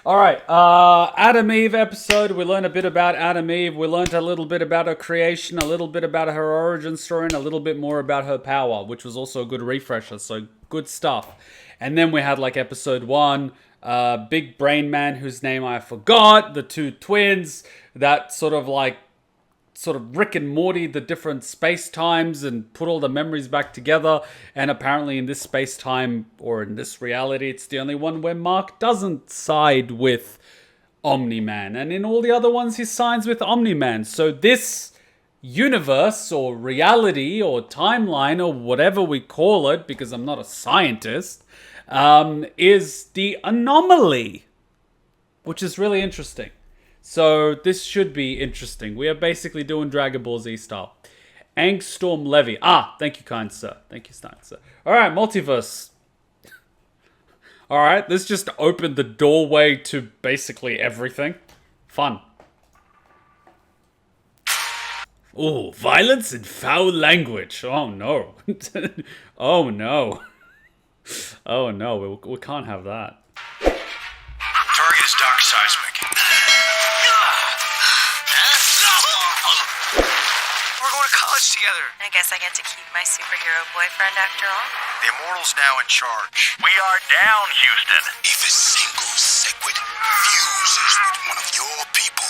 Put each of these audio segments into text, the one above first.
All right, Adam Eve episode. We learned a bit about Adam Eve. We learned a little bit about her creation, a little bit about her origin story, and a little bit more about her power, which was also a good refresher. So good stuff. And then we had like episode 1, big brain man whose name I forgot, the two twins, that sort of Rick and Morty the different space times and put all the memories back together. And apparently in this space time, or in this reality, it's the only one where Mark doesn't side with Omni-Man, and in all the other ones he sides with Omni-Man. So this universe or reality or timeline or whatever we call it, because I'm not a scientist, is the anomaly, which is really interesting. So this should be interesting. We are basically doing Dragon Ball Z style. Angstorm Levy. Thank you, kind sir. Thank you, kind sir. Alright, multiverse. Alright, this just opened the doorway to basically everything. Fun. Oh, violence and foul language. Oh no. Oh no. Oh no, we can't have that. Target is Doc Seismic. We're going to college together. I guess I get to keep my superhero boyfriend after all. The Immortal's now in charge. We are down, Houston. If a single sequid fuses with one of your people,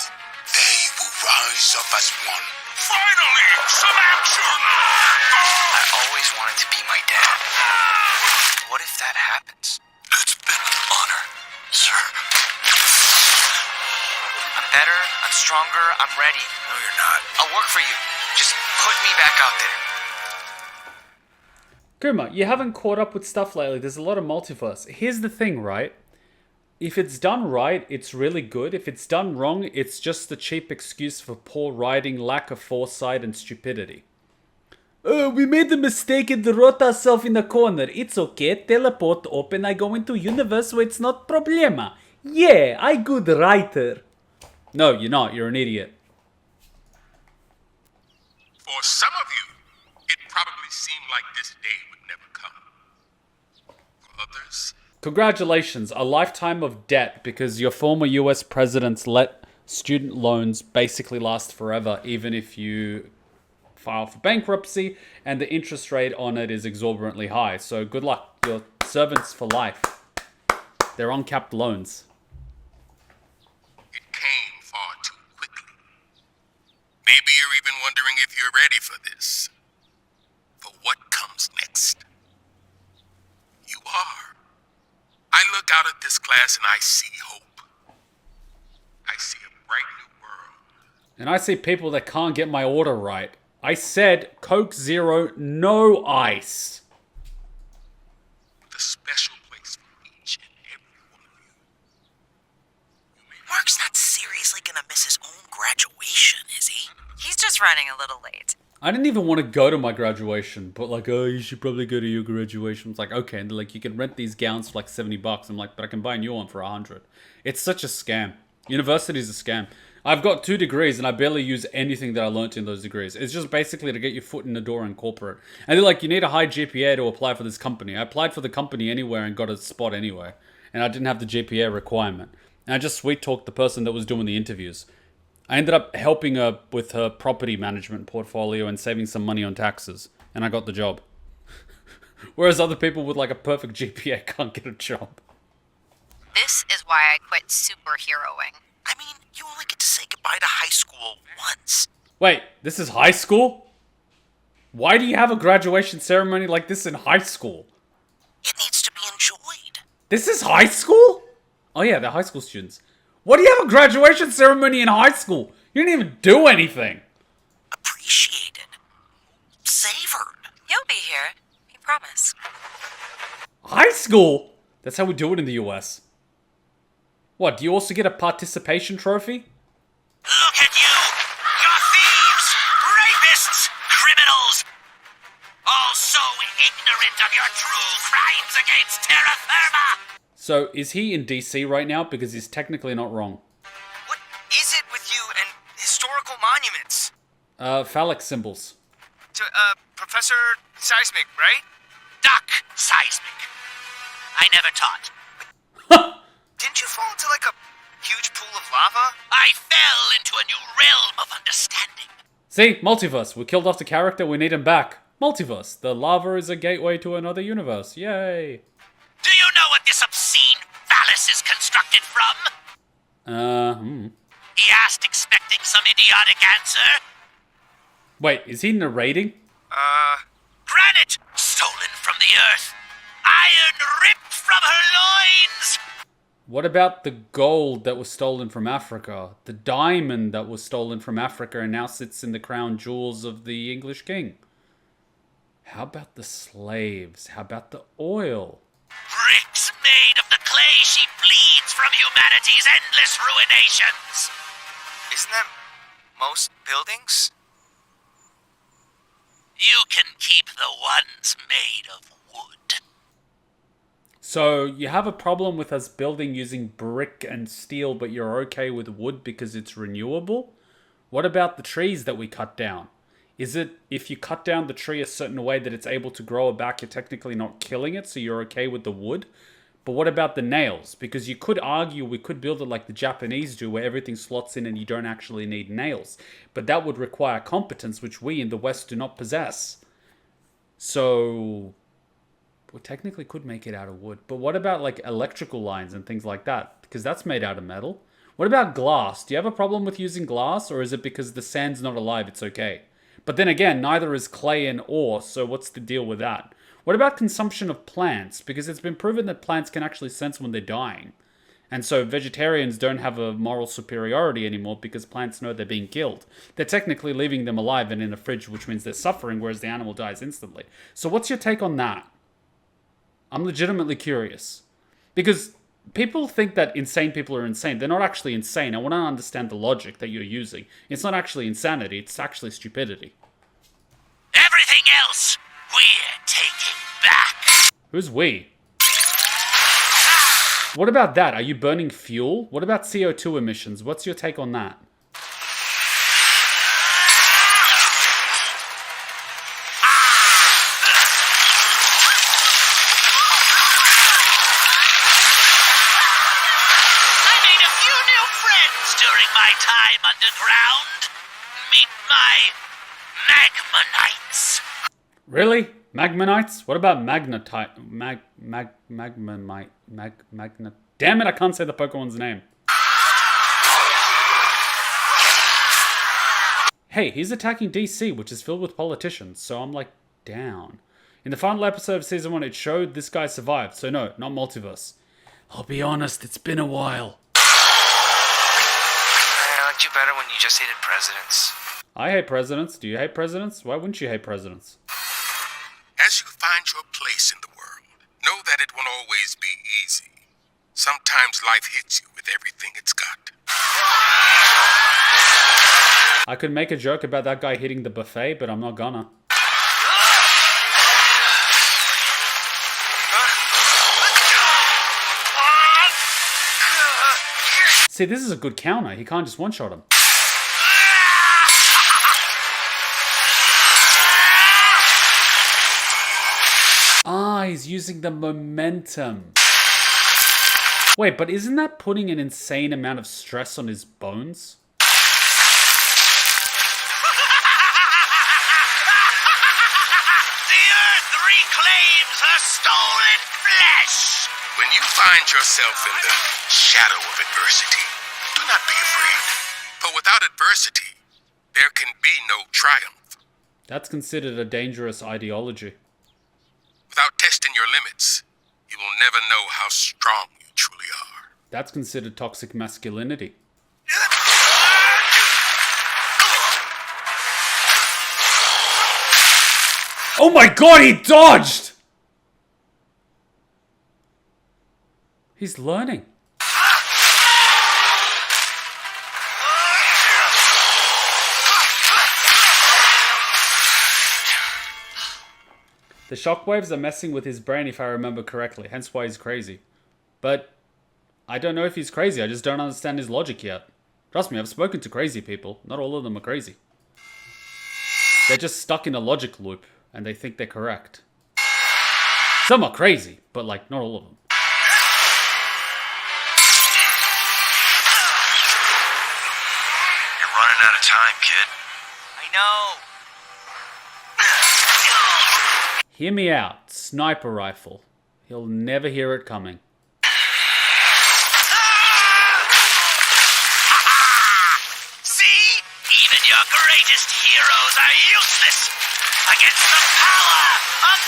they will rise up as one. Finally, some action! I always wanted to be my dad. What if that happens? It's been an honor, sir. I'm better, I'm stronger, I'm ready. No, you're not. I'll work for you. Just put me back out there. Kuma, you haven't caught up with stuff lately. There's a lot of multiverse. Here's the thing, right? If it's done right, it's really good. If it's done wrong, it's just a cheap excuse for poor writing, lack of foresight, and stupidity. Oh, we made the mistake and wrote ourselves in the corner. It's okay. Teleport open. I go into universe where it's not problema. Yeah, I good writer. No, you're not. You're an idiot. For some of you, it probably seemed like this day would never come. For others, Congratulations, a lifetime of debt because your former US presidents let student loans basically last forever, even if you file for bankruptcy, and the interest rate on it is exorbitantly high. So good luck. Your servants for life. They're uncapped loans. it came far too quickly. Maybe you're even wondering if you're ready for this. For what comes next. You are. I look out at this class and I see hope. I see a bright new world. And I see people that can't get my order right. I said Coke Zero, no ice. With a special place for each and every one of you. Mark's not seriously gonna miss his own graduation, is he? He's just running a little late. I didn't even want to go to my graduation, but like, oh, you should probably go to your graduation. It's like, okay, and they're like, you can rent these gowns for like $70. I'm like, but I can buy a new one for $100. It's such a scam. University's a scam. I've got 2 degrees and I barely use anything that I learnt in those degrees. It's just basically to get your foot in the door in corporate. And they're like, you need a high GPA to apply for this company. I applied for the company anywhere and got a spot anyway. And I didn't have the GPA requirement. And I just sweet talked the person that was doing the interviews. I ended up helping her with her property management portfolio and saving some money on taxes. And I got the job. Whereas other people with like a perfect GPA can't get a job. This is why I quit superheroing. I mean, you only get to say goodbye to high school once. Wait, this is high school? Why do you have a graduation ceremony like this in high school? It needs to be enjoyed. This is high school? Oh yeah, they're high school students. Why do you have a graduation ceremony in high school? You didn't even do anything. Appreciated. Savored. You'll be here. We promise. High school? That's how we do it in the US. What, do you also get a participation trophy? Look at you! You're thieves! Rapists! Criminals! All so ignorant of your true crimes against terra firma! So, is he in DC right now? Because he's technically not wrong. What is it with you and historical monuments? Phallic symbols. Professor Seismic, right? Doc Seismic. I never taught. didn't you fall into like a huge pool of lava? I fell into a new realm of understanding. See? Multiverse. We killed off the character, we need him back. Multiverse. The lava is a gateway to another universe. Yay. Do you know what this obscene phallus is constructed from? He asked, expecting some idiotic answer. Wait, is he narrating? Granite, stolen from the earth. Iron ripped from her loins. What about the gold that was stolen from Africa? The diamond that was stolen from Africa and now sits in the crown jewels of the English king? How about the slaves? How about the oil? Bricks made of the clay she bleeds from humanity's endless ruinations. Isn't that most buildings? You can keep the ones made of wood. So you have a problem with us building using brick and steel, but you're okay with wood because it's renewable? What about the trees that we cut down? Is it if you cut down the tree a certain way that it's able to grow back, you're technically not killing it, so you're okay with the wood? But what about the nails? Because you could argue we could build it like the Japanese do, where everything slots in and you don't actually need nails. But that would require competence, which we in the West do not possess. So we technically could make it out of wood. But what about like electrical lines and things like that? Because that's made out of metal. What about glass? Do you have a problem with using glass? Or is it because the sand's not alive, it's okay? But then again, neither is clay and ore, so what's the deal with that? What about consumption of plants? Because it's been proven that plants can actually sense when they're dying. And so vegetarians don't have a moral superiority anymore because plants know they're being killed. They're technically leaving them alive and in a fridge, which means they're suffering, whereas the animal dies instantly. So what's your take on that? I'm legitimately curious. Because people think that insane people are insane. They're not actually insane. I want to understand the logic that you're using. It's not actually insanity, it's actually stupidity. Everything else, we're taking back. Who's we? What about that? Are you burning fuel? What about CO2 emissions? What's your take on that? I made a few new friends during my time underground. Meet my Magma Knights. Really? Magmanites? What about magnetite? Magna... Damn it, I can't say the Pokemon's name. Hey, he's attacking DC, which is filled with politicians, so I'm like, down. In the final episode of Season 1, it showed this guy survived, so no, not multiverse. I'll be honest, it's been a while. I liked you better when you just hated presidents. I hate presidents. Do you hate presidents? Why wouldn't you hate presidents? As you find your place in the world, know that it won't always be easy. Sometimes life hits you with everything it's got. I could make a joke about that guy hitting the buffet, but I'm not gonna. See, this is a good counter. He can't just one-shot him. Ah, he's using the momentum. Wait, but isn't that putting an insane amount of stress on his bones? The earth reclaims her stolen flesh. When you find yourself in the shadow of adversity, do not be afraid. For without adversity, there can be no triumph. That's considered a dangerous ideology. Without testing your limits, you will never know how strong you truly are. That's considered toxic masculinity. Oh my god, he dodged! He's learning. The shockwaves are messing with his brain if I remember correctly, hence why he's crazy. But I don't know if he's crazy, I just don't understand his logic yet. Trust me, I've spoken to crazy people. Not all of them are crazy. They're just stuck in a logic loop, and they think they're correct. Some are crazy, but like, not all of them. running out of time, kid. I know. Hear me out. Sniper rifle. He'll never hear it coming. See? Even your greatest heroes are useless against the power of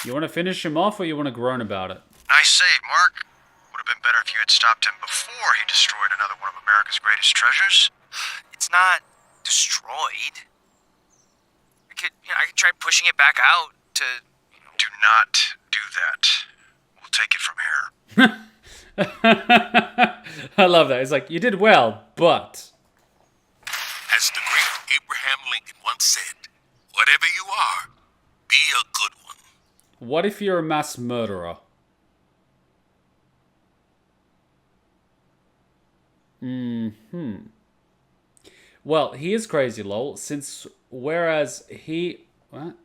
You want to finish him off or you want to groan about it? Nice save, Mark. Would have been better if you had stopped him before he destroyed another one of America's greatest treasures. It's not destroyed. I could try pushing it back out to. Do not do that. We'll take it from here. I love that. It's like, you did well, but... As the great Abraham Lincoln once said, whatever you are, be a good one. What if you're a mass murderer? Well, he is crazy, lol, since whereas he... What?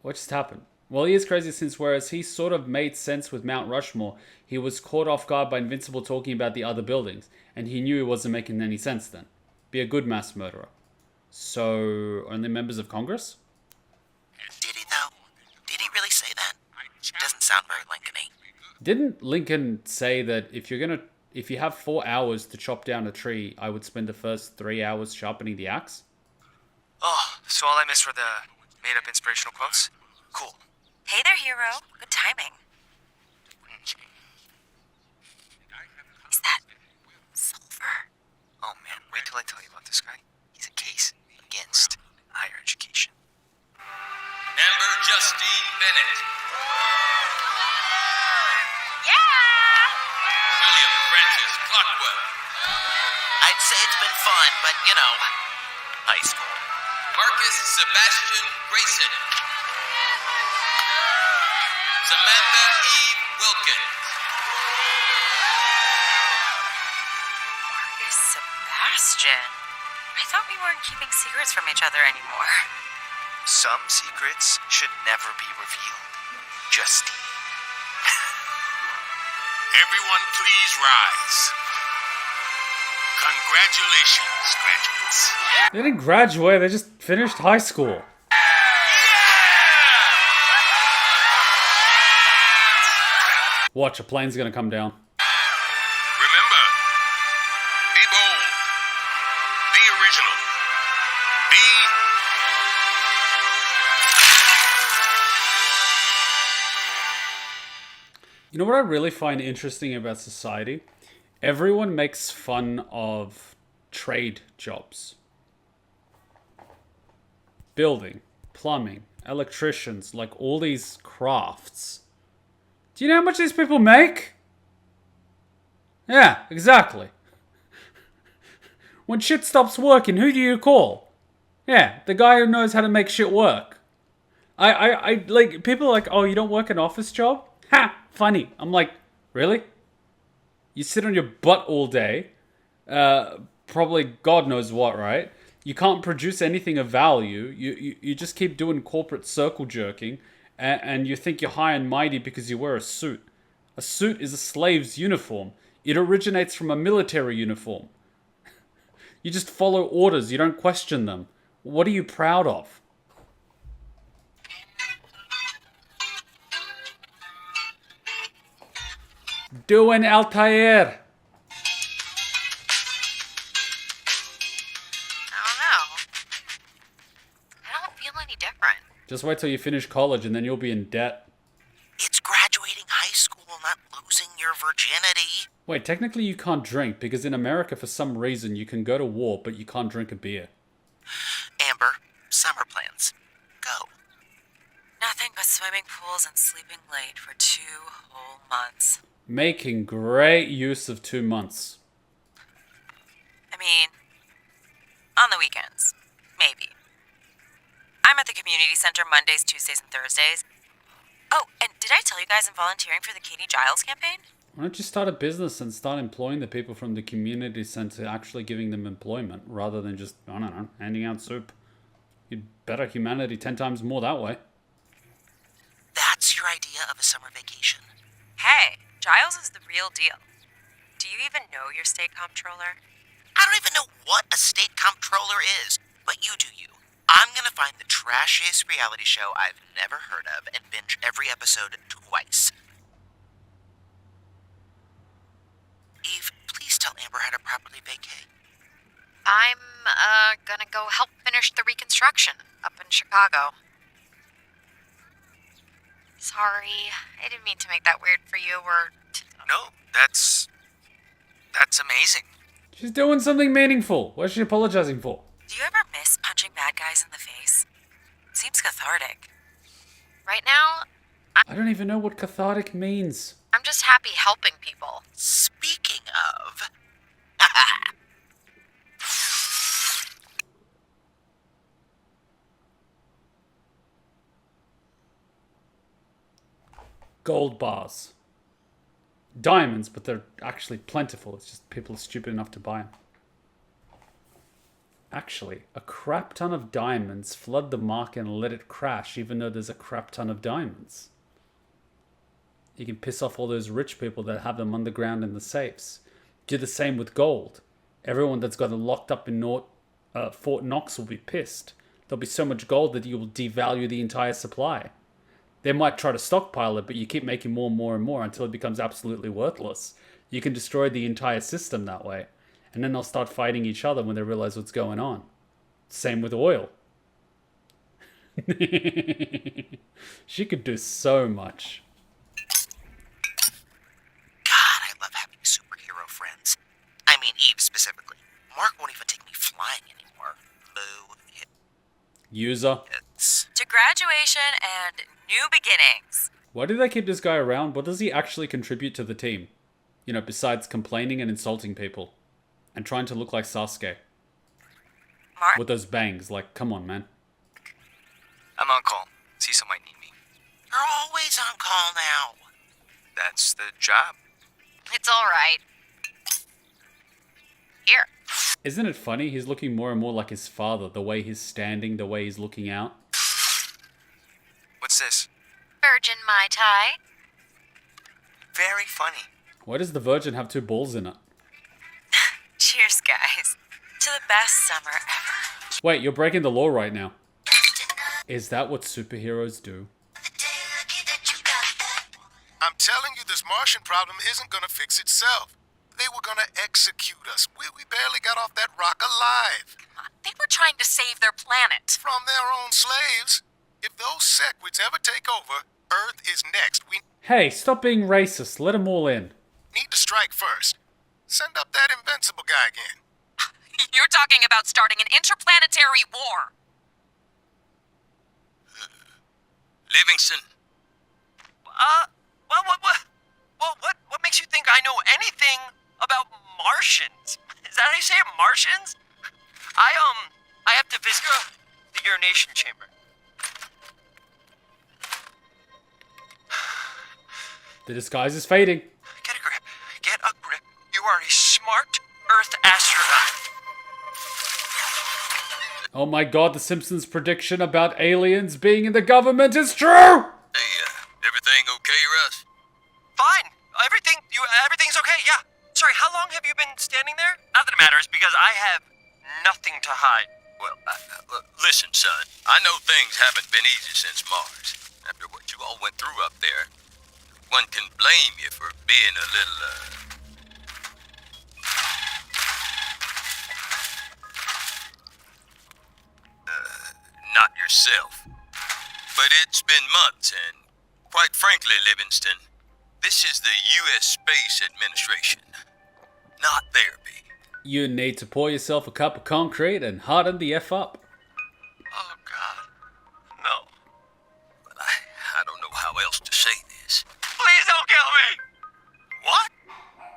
What just happened? Well, he is crazy since whereas he sort of made sense with Mount Rushmore, he was caught off guard by Invincible talking about the other buildings, and he knew it wasn't making any sense then. Be a good mass murderer. So, only members of Congress? Did he, though? Did he really say that? Doesn't sound very Lincoln-y. Didn't Lincoln say that if you have 4 hours to chop down a tree, I would spend the first 3 hours sharpening the axe? Oh, so all I missed were the made-up inspirational quotes? Cool. Hey there, hero. Good timing. Is that sulfur? Oh man, wait till I tell you about this guy. He's a case against higher education. Amber Justine Bennett. Yeah! William Francis Clockwell. I'd say it's been fun, but high school. Marcus Sebastian Grayson. Samantha Eve Wilkins. Marcus Sebastian. I thought we weren't keeping secrets from each other anymore. Some secrets should never be revealed. Justine. Everyone please rise. Congratulations, graduates. They didn't graduate, they just finished high school. Watch, a plane's gonna come down. Remember, be bold, be original, be... You know what I really find interesting about society? Everyone makes fun of trade jobs. Building, plumbing, electricians, like all these crafts. Do you know how much these people make? Yeah, exactly. When shit stops working, who do you call? Yeah, the guy who knows how to make shit work. I like, people are like, oh, you don't work an office job? Ha! Funny. I'm like, really? You sit on your butt all day. Probably God knows what, right? You can't produce anything of value. You just keep doing corporate circle jerking. And you think you're high and mighty because you wear a suit. A suit is a slave's uniform. It originates from a military uniform. You just follow orders. You don't question them. What are you proud of? Doing Altair. I don't know. I don't feel any different. Just wait till you finish college and then you'll be in debt. It's graduating high school, not losing your virginity. Wait, technically you can't drink because in America for some reason you can go to war but you can't drink a beer. Amber, summer plans. Go. Nothing but swimming pools and sleeping late for 2 whole months. Making great use of 2 months. I mean, on the weekends. Maybe. I'm at the community center Mondays, Tuesdays, and Thursdays. Oh, and did I tell you guys I'm volunteering for the Katie Giles campaign? Why don't you start a business and start employing the people from the community center, actually giving them employment rather than just, I don't know, handing out soup? You'd better humanity 10 times more that way. That's your idea of a summer vacation? Hey, Giles is the real deal. Do you even know your state comptroller? I don't even know what a state comptroller is, but you do you. I'm gonna find the trashiest reality show I've never heard of and binge every episode twice. Eve, please tell Amber how to properly vacate. I'm, gonna go help finish the reconstruction up in Chicago. Sorry, I didn't mean to make that weird for you, or... No, that's amazing. She's doing something meaningful. What's she apologizing for? Do you ever miss punching bad guys in the face? Seems cathartic. Right now, I don't even know what cathartic means. I'm just happy helping people. Speaking of... Gold bars. Diamonds, but they're actually plentiful. It's just people are stupid enough to buy them. Actually, a crap ton of diamonds flood the market and let it crash, even though there's a crap ton of diamonds. You can piss off all those rich people that have them underground in the safes. Do the same with gold. Everyone that's got it locked up in Fort Knox will be pissed. There'll be so much gold that you will devalue the entire supply. They might try to stockpile it, but you keep making more and more and more until it becomes absolutely worthless. You can destroy the entire system that way. And then they'll start fighting each other when they realize what's going on. Same with oil. She could do so much. God, I love having superhero friends. I mean, Eve specifically. Mark won't even take me flying anymore. Boo. User. It's... To graduation and new beginnings. Why do they keep this guy around? What does he actually contribute to the team? You know, besides complaining and insulting people. And trying to look like Sasuke. Mark? With those bangs. Like, come on, man. I'm on call. Cecil might need me. You're always on call now. That's the job. It's alright. Here. Isn't it funny? He's looking more and more like his father. The way he's standing, the way he's looking out. What's this? Virgin Mai Tai. Very funny. Why does the Virgin have 2 balls in it? Cheers, guys. To the best summer ever. Wait, you're breaking the law right now. Is that what superheroes do? I'm telling you, this Martian problem isn't gonna fix itself. They were gonna execute us. We barely got off that rock alive. They were trying to save their planet. From their own slaves. If those Sequids ever take over, Earth is next. We Hey, stop being racist. Let them all in. need to strike first. Send up that Invincible guy again. You're talking about starting an interplanetary war. Livingston. What makes you think I know anything about Martians? Is that how you say it, Martians? I have to visit the urination chamber. The disguise is fading. Get a grip. Get a grip. You are a smart Earth astronaut. Oh my god, the Simpsons prediction about aliens being in the government is true! Hey, everything okay, Russ? Fine. Everything's okay, yeah. Sorry, how long have you been standing there? Not that it matters, because I have nothing to hide. Well, listen, son. I know things haven't been easy since Mars. After what you all went through up there, one can blame you for being a little, not yourself. But it's been months, and quite frankly, Livingston, this is the U.S. Space Administration, not therapy. You need to pour yourself a cup of concrete and harden the F up. Oh, God. No. But I don't know how else to say this. Please don't kill me! What?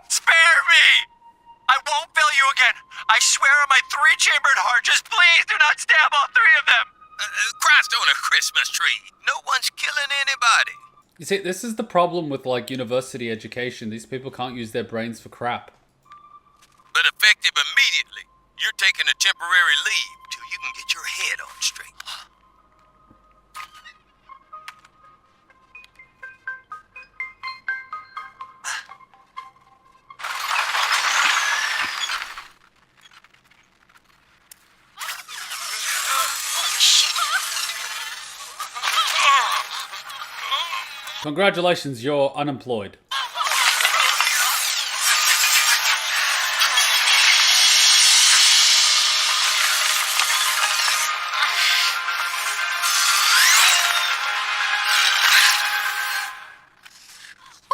Spare me! I won't fail you again. I swear on my 3-chambered heart, just please do not stab all 3 of them. Christ on a Christmas tree. No one's killing anybody. You see, this is the problem with, like, university education. These people can't use their brains for crap. But effective immediately. You're taking a temporary leave to you can get your head on straight. Congratulations, you're unemployed.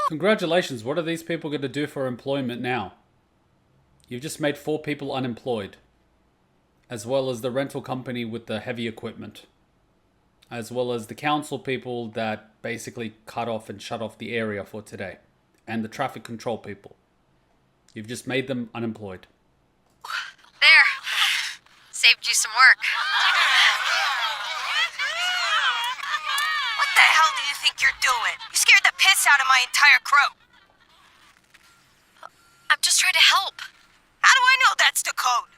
Congratulations, what are these people going to do for employment now? You've just made 4 people unemployed. As well as the rental company with the heavy equipment. As well as the council people that basically cut off and shut off the area for today. And the traffic control people. You've just made them unemployed. There. Saved you some work. What the hell do you think you're doing? You scared the piss out of my entire crew. I'm just trying to help. How do I know that's the code?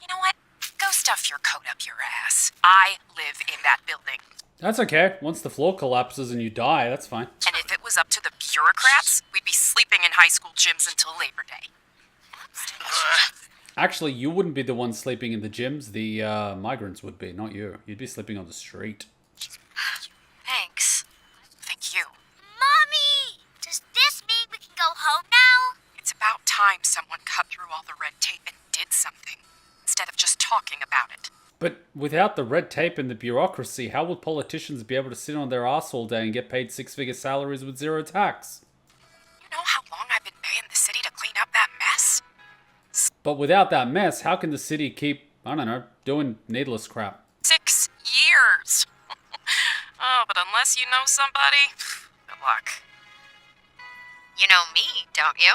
You know what? Go stuff your coat up your ass. I live in that building. That's okay. Once the floor collapses and you die, that's fine. And if it was up to the bureaucrats, we'd be sleeping in high school gyms until Labor Day. Actually, you wouldn't be the one sleeping in the gyms. The migrants would be, not you. You'd be sleeping on the street. Thanks. Thank you. Mommy! Does this mean we can go home now? It's about time someone cut through all the red tape and did something, instead of just talking about it. But without the red tape and the bureaucracy, how would politicians be able to sit on their ass all day and get paid 6-figure salaries with 0 tax? You know how long I've been paying the city to clean up that mess? But without that mess, how can the city keep, I don't know, doing needless crap? 6 years. Oh, but unless you know somebody, good luck. You know me, don't you?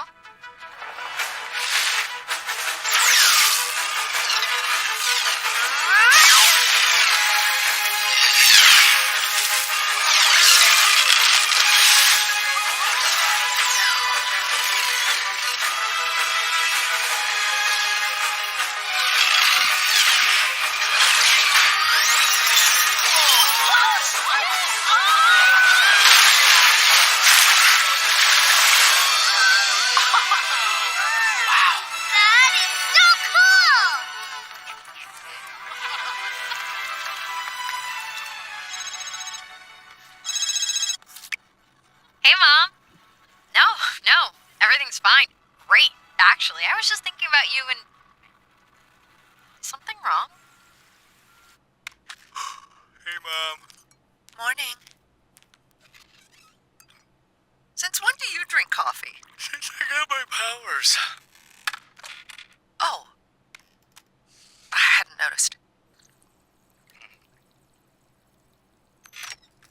That is so cool! Hey, Mom. No, everything's fine. Great, actually. I was just thinking about you and... Something wrong? Hey, Mom. Morning. Since when do you drink coffee? Since I got my powers. Oh. I hadn't noticed.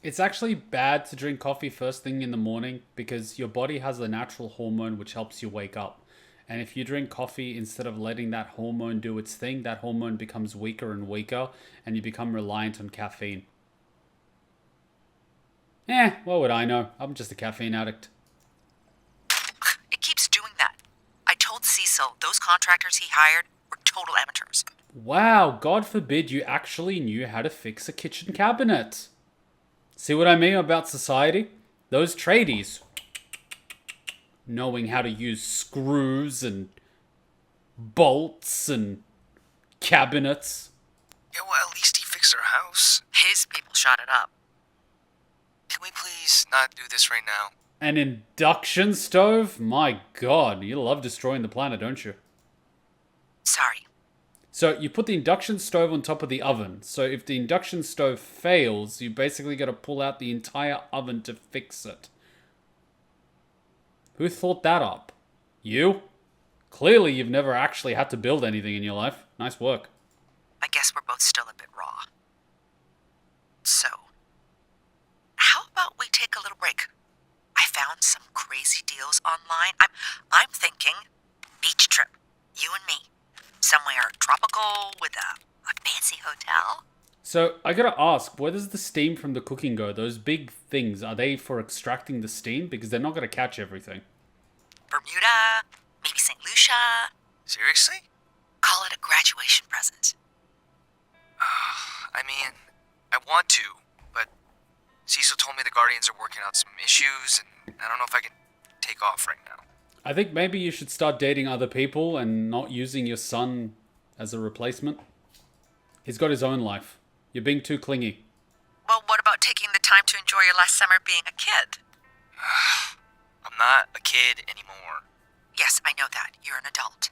It's actually bad to drink coffee first thing in the morning because your body has a natural hormone which helps you wake up. And if you drink coffee instead of letting that hormone do its thing, that hormone becomes weaker and weaker and you become reliant on caffeine. What would I know? I'm just a caffeine addict. It keeps doing that. I told Cecil those contractors he hired were total amateurs. Wow, God forbid you actually knew how to fix a kitchen cabinet. See what I mean about society? Those tradies, knowing how to use screws and bolts and cabinets. Yeah, well, at least he fixed our house. His people shot it up. Can we please not do this right now? An induction stove? My God, you love destroying the planet, don't you? Sorry. So you put the induction stove on top of the oven. So if the induction stove fails, you basically got to pull out the entire oven to fix it. Who thought that up? You? Clearly you've never actually had to build anything in your life. Nice work. I guess we're both still a bit raw. So, how about we take a little break? I found some crazy deals online. I'm thinking beach trip. You and me. Somewhere tropical with a fancy hotel. So I gotta ask, where does the steam from the cooking go? Those big things, are they for extracting the steam? Because they're not gonna catch everything. Bermuda, maybe St. Lucia. Seriously? Call it a graduation present. me the Guardians are working out some issues, and I don't know if I can take off right now. I think maybe you should start dating other people and not using your son as a replacement. He's got his own life. You're being too clingy. Well, what about taking the time to enjoy your last summer being a kid? I'm not a kid anymore. Yes, I know that. You're an adult.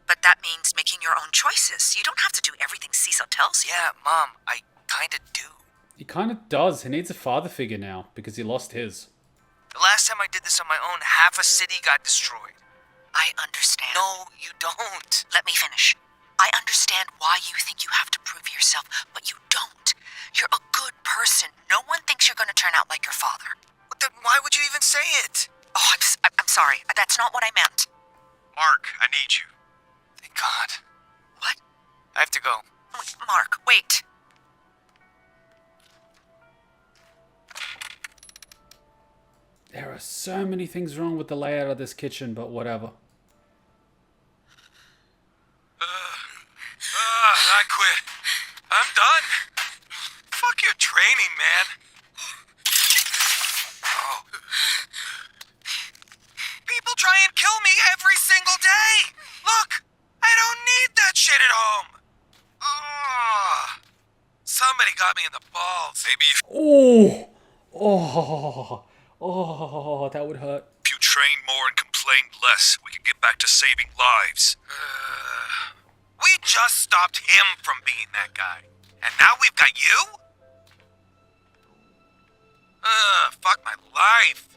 But that means making your own choices. You don't have to do everything Cecil tells you. Yeah, Mom, I kinda do. He kind of does. He needs a father figure now because he lost his. The last time I did this on my own, half a city got destroyed. I understand. No, you don't. Let me finish. I understand why you think you have to prove yourself, but you don't. You're a good person. No one thinks you're going to turn out like your father. But then why would you even say it? Oh, I'm sorry. That's not what I meant. Mark, I need you. Thank God. What? I have to go. Mark, wait. There are so many things wrong with the layout of this kitchen, but whatever. I quit. I'm done. Fuck your training, man. Oh. People try and kill me every single day. Look, I don't need that shit at home. Oh. Somebody got me in the balls. Maybe if That would hurt. you trained more and complained less, we could get back to saving lives. We just stopped him from being that guy. And now we've got you? Fuck my life.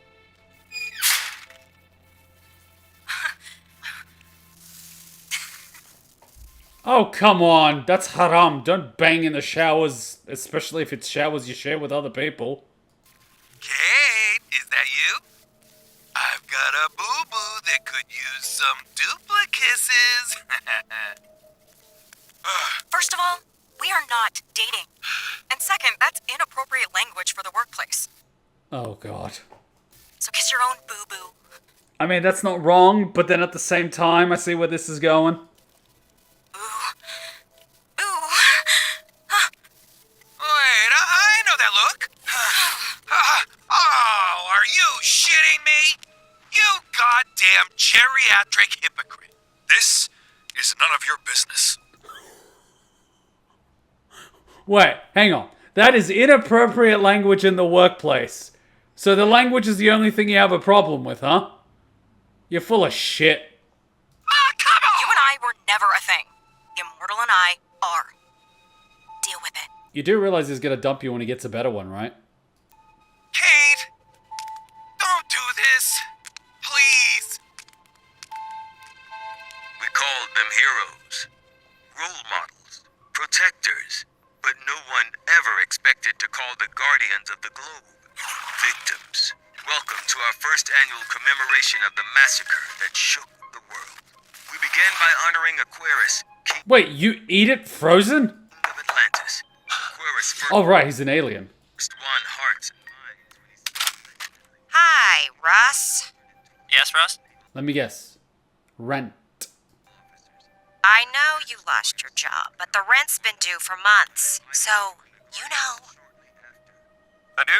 Oh, come on. That's haram. Don't bang in the showers, especially if it's showers you share with other people. Kate, is that you? I've got a boo-boo that could use some duplicases. First of all, we are not dating. And second, that's inappropriate language for the workplace. Oh, God. So kiss your own boo-boo. I mean, that's not wrong, but then at the same time, I see where this is going. Wait, I know that look. Oh, are you shitting me? You goddamn geriatric hypocrite. This is none of your business. Wait, hang on. That is inappropriate language in the workplace. So the language is the only thing you have a problem with, huh? You're full of shit. Come on! You and I were never a thing. Immortal and I are. Deal with it. You do realize he's gonna dump you when he gets a better one, right? Kate, don't do this. Please. We called them heroes, role models, protectors, but no one ever expected to call the guardians of the globe victims. Welcome to our first annual commemoration of the massacre that shook the world. We began by honoring Aquarius, king Wait, you eat it frozen? of Atlantis. Aquarius first Oh, right, he's an alien. won hearts and minds. Hi, Russ. Yes, Russ? Let me guess. Rent. I know you lost your job, but the rent's been due for months. So, you know. I do?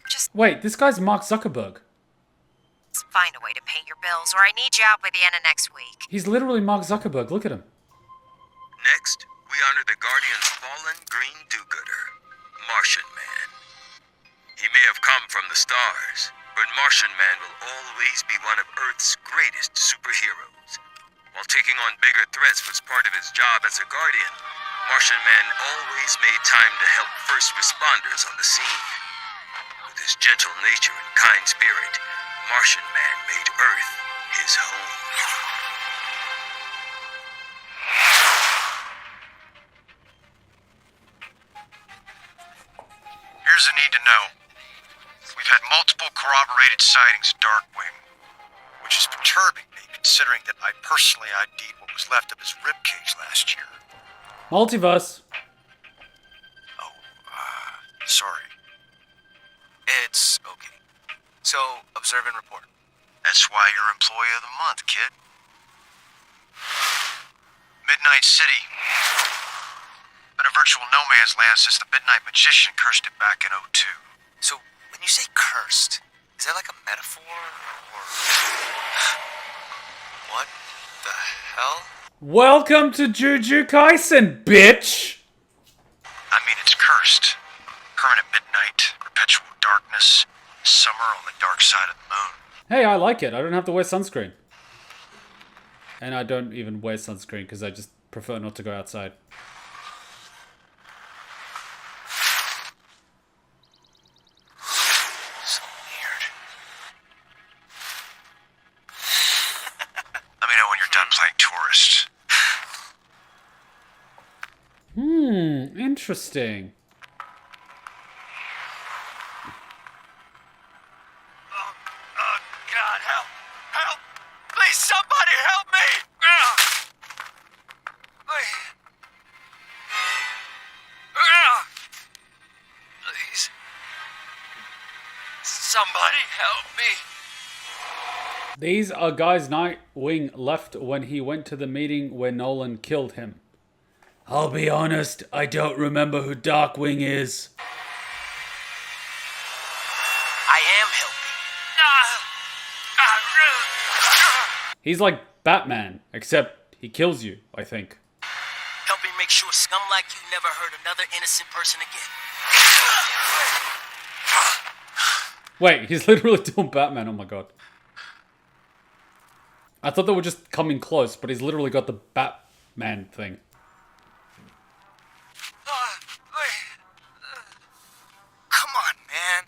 Just Wait, this guy's Mark Zuckerberg. find a way to pay your bills, or I need you out by the end of next week. He's literally Mark Zuckerberg. Look at him. Next, we honor the Guardian's fallen green do-gooder, Martian Man. He may have come from the stars, but Martian Man will always be one of Earth's greatest superheroes. While taking on bigger threats was part of his job as a Guardian, Martian Man always made time to help first responders on the scene. With his gentle nature and kind spirit, Martian Man made Earth his home. Here's a need to know. We've had multiple corroborated sightings of Darkwing, which is perturbing me considering that I personally ID'd what was left of his ribcage last year. Multiverse. Oh, sorry. It's okay. So, observe and report. That's why you're Employee of the Month, kid. Midnight City. Been a virtual no man's land since the Midnight Magician cursed it back in '02. So, when you say cursed, is that like a metaphor, or... What the hell? Welcome to Juju Kaisen, bitch! I mean, it's cursed. Permanent midnight, perpetual darkness, summer on the dark side of the moon. Hey, I like it. I don't have to wear sunscreen. And I don't even wear sunscreen because I just prefer not to go outside. So weird. Let me know when you're done playing tourist. Interesting. Oh, God, help! Help! Please, somebody help me! Please. Somebody help me! These are guys Nightwing left when he went to the meeting where Nolan killed him. I'll be honest, I don't remember who Darkwing is. I am helping. He's like Batman, except he kills you, I think. Helping make sure scum like you never hurt another innocent person again. Wait, he's literally doing Batman, oh my god. I thought they were just coming close, but he's literally got the Batman thing. Come on, man.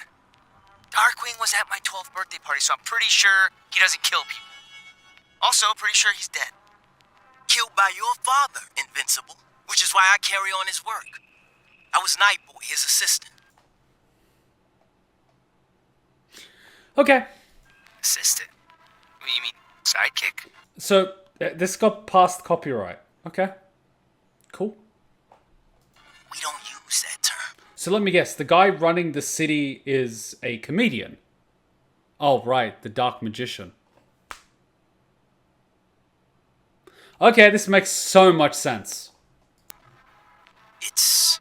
Darkwing was at my 12th birthday party, so I'm pretty sure he doesn't kill people. Also, pretty sure he's dead. Killed by your father, Invincible, which is why I carry on his work. I was Nightboy, his assistant. Okay, Assistant? What do you mean, sidekick? so this got past copyright. Okay, cool. We don't use that term. So let me guess, the guy running the city is a comedian. Oh, right, the Dark Magician. Okay, this makes so much sense. It's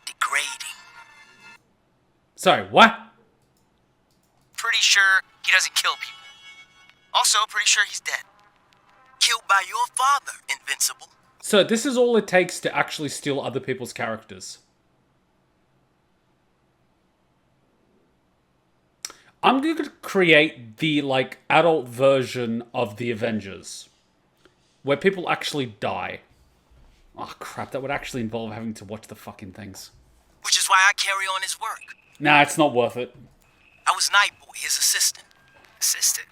degrading. Sorry, what? Pretty sure he doesn't kill people. Also, pretty sure he's dead. Killed by your father, Invincible. So this is all it takes to actually steal other people's characters. I'm going to create the, like, adult version of the Avengers. Where people actually die. Oh, crap, that would actually involve having to watch the fucking things. Which is why I carry on his work. Nah, it's not worth it. I was Nightboy, his assistant. Assistant?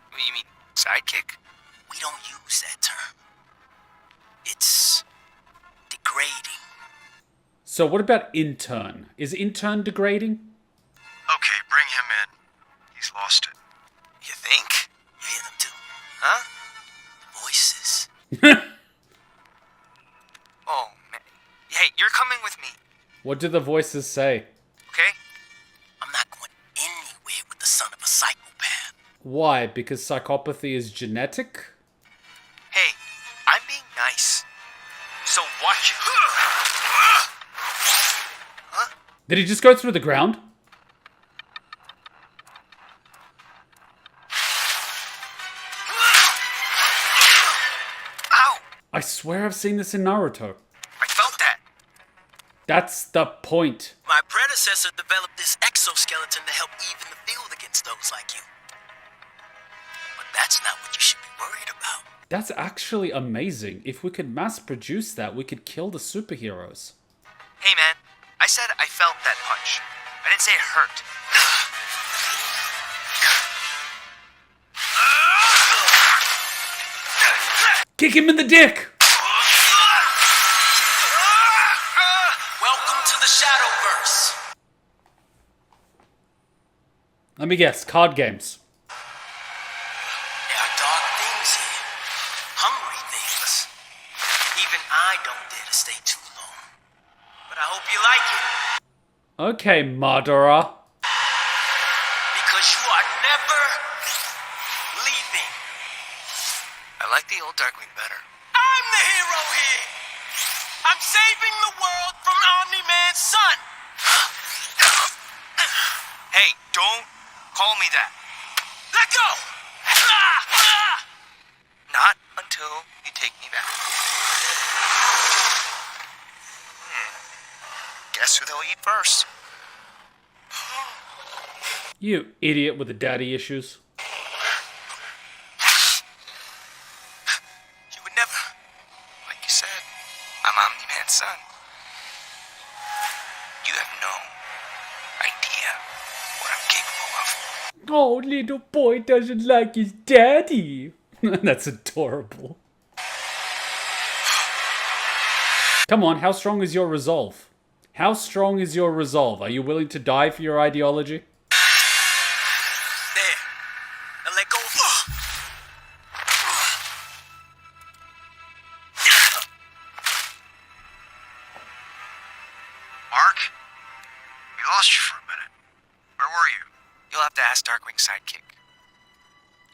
What do you mean, sidekick? We don't use that term. It's degrading. So what about intern? Is intern degrading? Okay, bring him in. He's lost it. You think? You hear them too? Huh? Voices. Oh, man. Hey, you're coming with me, What do the voices say? okay? I'm not going anywhere with the son of a psychopath. Why? Because psychopathy is genetic? Hey, I'm being nice. So watch it. Did he just go through the ground? Ow! I swear I've seen this in Naruto. I felt that. That's the point. My predecessor developed this exoskeleton to help even the field against those like you. But that's not what you should be worried about. That's actually amazing. If we could mass produce that, we could kill the superheroes. Hey, man. I said I felt that punch. I didn't say it hurt. Kick him in the dick! Welcome to the Shadowverse. Let me guess, card games. There are dark things here. Hungry things. Even I don't dare to stay too long. But I hope you like it. Okay, murderer. Because you are never leaving. I like the old Darkwing better. I'm the hero here. I'm saving the world from Omni-Man's son! Hey, don't call me that. Let go! Not until you take me back. Guess who they'll eat first? You idiot with the daddy issues. You would never. Like you said, I'm Omni-Man's son. You have no idea what I'm capable of. Oh, little boy doesn't like his daddy. That's adorable. Come on, how strong is your resolve? How strong is your resolve? Are you willing to die for your ideology? There. Now let go. Mark? We lost you for a minute. Where were you? You'll have to ask Darkwing's sidekick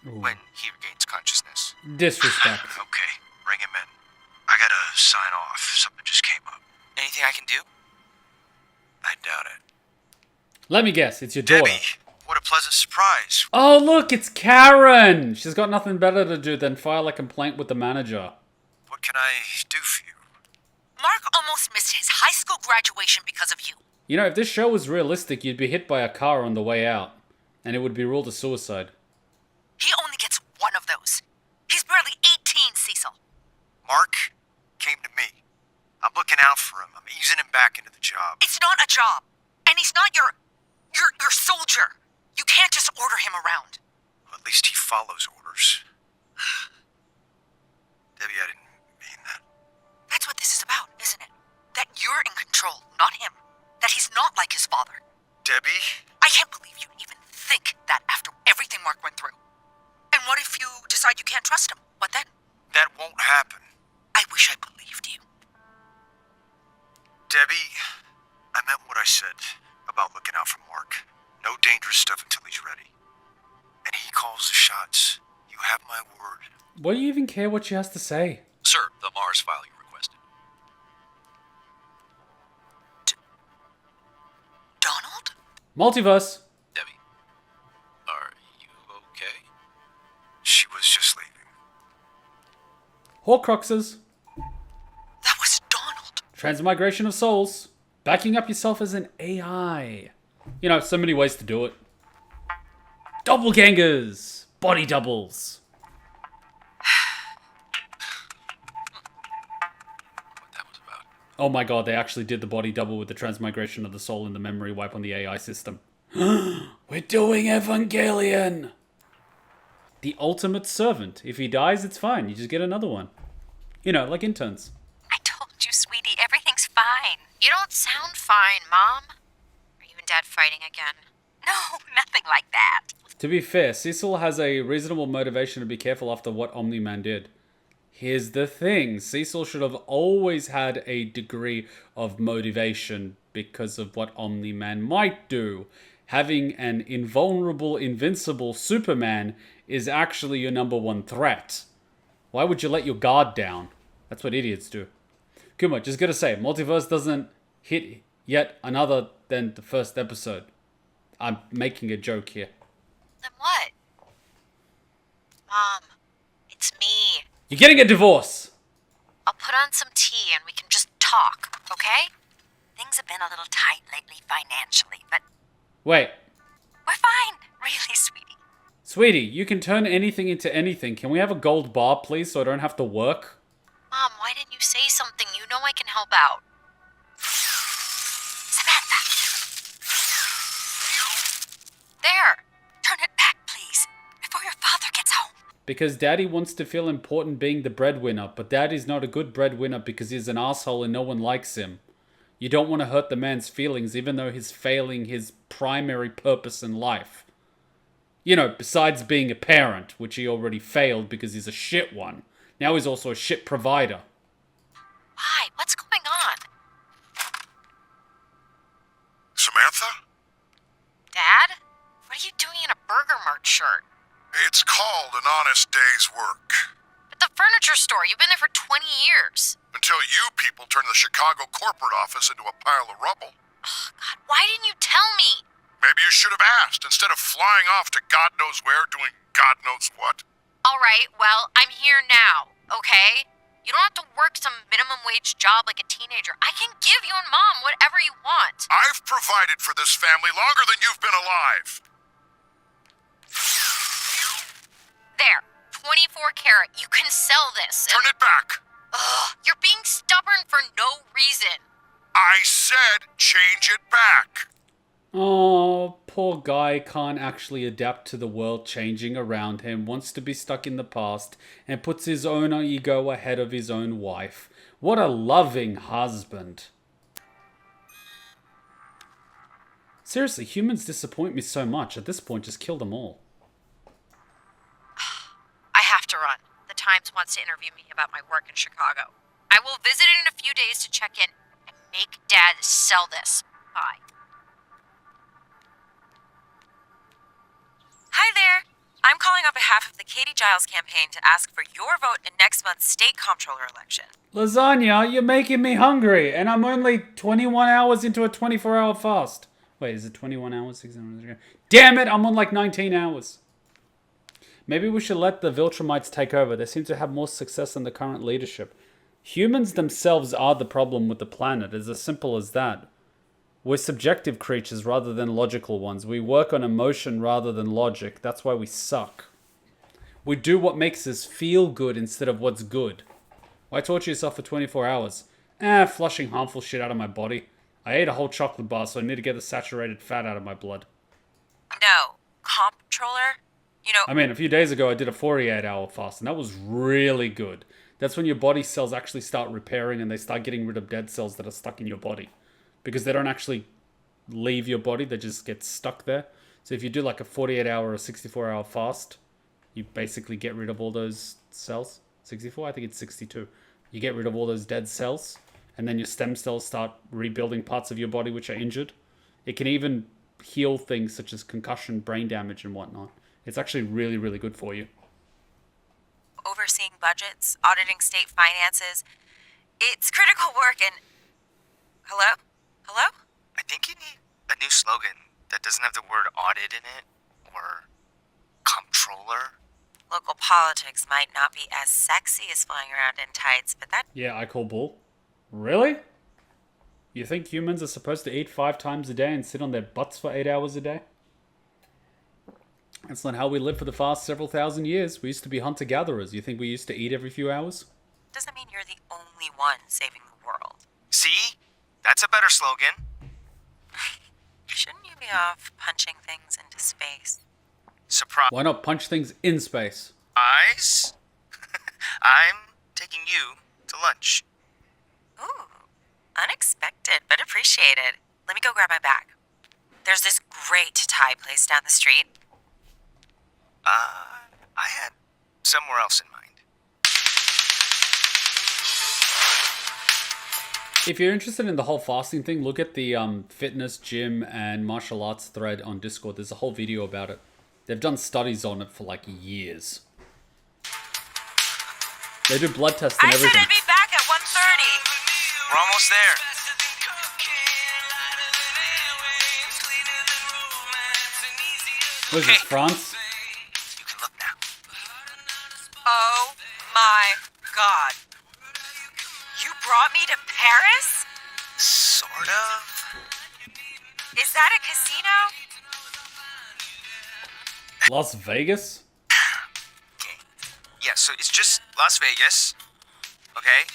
Ooh. when he regains consciousness. Disrespect. Okay, bring him in. I gotta sign off. Something just came up. Anything I can do? I doubt it. Let me guess, it's your daughter. Debbie, what a pleasant surprise. Oh, look, it's Karen! She's got nothing better to do than file a complaint with the manager. What can I do for you? Mark almost missed his high school graduation because of you. You know, if this show was realistic, you'd be hit by a car on the way out. And it would be ruled a suicide. He only gets one of those. He's barely 18, Cecil. Mark came to me. I'm looking out for him. I'm easing him back into the job. It's not a job. And he's not your soldier. You can't just order him around. Well, at least he follows orders. Debbie, I didn't mean that. That's what this is about, isn't it? That you're in control, not him. That he's not like his father. Debbie? I can't believe you even think that after everything Mark went through. And what if you decide you can't trust him? What then? That won't happen. I wish I believed you. Debbie, I meant what I said about looking out for Mark. No dangerous stuff until he's ready. And he calls the shots. You have my word. Why do you even care what she has to say? Sir, the Mars file you requested. Donald? Multiverse. Debbie, are you okay? She was just leaving. Horcruxes. That was Donald. Transmigration of souls. Backing up yourself as an AI. You know, so many ways to do it. Doppelgangers. Body doubles. What that was about. Oh my god, they actually did the body double with the transmigration of the soul and the memory wipe on the AI system. We're doing Evangelion! The ultimate servant. If he dies, it's fine. You just get another one. You know, like interns. I told you, sweetie, everything's fine. You don't sound fine, Mom. Are you and Dad fighting again? No, nothing like that. To be fair, Cecil has a reasonable motivation to be careful after what Omni-Man did. Here's the thing. Cecil should have always had a degree of motivation because of what Omni-Man might do. Having an invulnerable, invincible Superman is actually your number one threat. Why would you let your guard down? That's what idiots do. Kuma, just gotta say, Multiverse doesn't hit yet another than the first episode. I'm making a joke here. Then what? Mom, it's me. You're getting a divorce! I'll put on some tea and we can just talk, okay? Things have been a little tight lately financially, but Wait. we're fine. Really, sweetie. Sweetie, you can turn anything into anything. Can we have a gold bar, please, so I don't have to work? Mom, why didn't you say something? You know I can help out. Samantha, There. turn it back, please, before your father gets home. Because Daddy wants to feel important being the breadwinner, but Daddy's not a good breadwinner because he's an asshole and no one likes him. You don't want to hurt the man's feelings even though he's failing his primary purpose in life. You know, besides being a parent, which he already failed because he's a shit one. Now he's also a shit provider. Why? What's going on? Samantha? Dad? What are you doing in a Burger Mart shirt? It's called an honest day's work. But the furniture store, you've been there for 20 years. Until until you people turned the Chicago corporate office into a pile of rubble. God, why didn't you tell me? Maybe you should have asked, instead of flying off to God knows where doing God knows what. All right, well, I'm here now, okay? You don't have to work some minimum wage job like a teenager. I can give you and Mom whatever you want. I've provided for this family longer than you've been alive. There, 24 karat. You can sell this. Turn it back. Ugh, you're being stubborn for no reason. I said change it back. Oh, poor guy can't actually adapt to the world changing around him, wants to be stuck in the past, and puts his own ego ahead of his own wife. What a loving husband. Seriously, humans disappoint me so much. At this point, just kill them all. I have to run. The Times wants to interview me about my work in Chicago. I will visit in a few days to check in and make Dad sell this. Bye. Hi there. I'm calling on behalf of the Katie Giles campaign to ask for your vote in next month's state comptroller election. Lasagna, you're making me hungry, and I'm only 21 hours into a 24-hour fast. Wait, is it 21 hours? 6 hours? Damn it, I'm on like 19 hours. Maybe we should let the Viltrumites take over. They seem to have more success than the current leadership. Humans themselves are the problem with the planet. It's as simple as that. We're subjective creatures rather than logical ones. We work on emotion rather than logic. That's why we suck. We do what makes us feel good instead of what's good. Why torture yourself for 24 hours? Flushing harmful shit out of my body. I ate a whole chocolate bar, so I need to get the saturated fat out of my blood. No, comptroller? You know, I mean, a few days ago I did a 48-hour fast, and that was really good. That's when your body cells actually start repairing and they start getting rid of dead cells that are stuck in your body. Because they don't actually leave your body, they just get stuck there. So if you do like a 48-hour or 64-hour fast, you basically get rid of all those cells. 64? I think it's 62. You get rid of all those dead cells, and then your stem cells start rebuilding parts of your body which are injured. It can even heal things such as concussion, brain damage, and whatnot. It's actually really, really good for you. overseeing budgets, auditing state finances. It's critical work and... Hello? Hello? I think you need a new slogan that doesn't have the word audit in it, or comptroller. Local politics might not be as sexy as flying around in tights, but that... Yeah, I call bull. Really? You think humans are supposed to eat 5 times a day and sit on their butts for 8 hours a day? That's not how we lived for the past several thousand years. We used to be hunter-gatherers. You think we used to eat every few hours? doesn't mean you're the only one saving the world. See? That's a better slogan. Shouldn't you be off punching things into space? Surprise. Why not punch things in space? I'm taking you to lunch. Ooh, unexpected, but appreciated. Let me go grab my bag. There's this great Thai place down the street. I had somewhere else in mind. If you're interested in the whole fasting thing, look at the fitness, gym, and martial arts thread on Discord. There's a whole video about it. They've done studies on it for like years. They do blood tests and everything. I said I'd be back at 1:30. We're almost there. What is this, France? You can look now. Oh my god. You brought me to Paris? Sort of. Is that a casino? Las Vegas? Okay. Yeah, so it's just Las Vegas. Okay?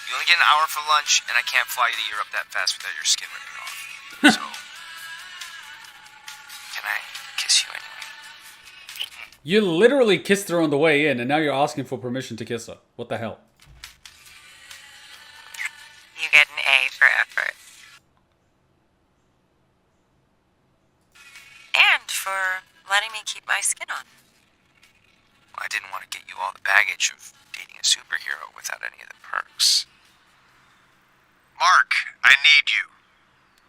You only get an hour for lunch, and I can't fly you to Europe that fast without your skin ripping off. So, can I kiss you anyway? You literally kissed her on the way in, and now you're asking for permission to kiss her. What the hell? You get an A for effort. And for letting me keep my skin on. Well, I didn't want to get you all the baggage of dating a superhero without any of the perks. Mark, I need you.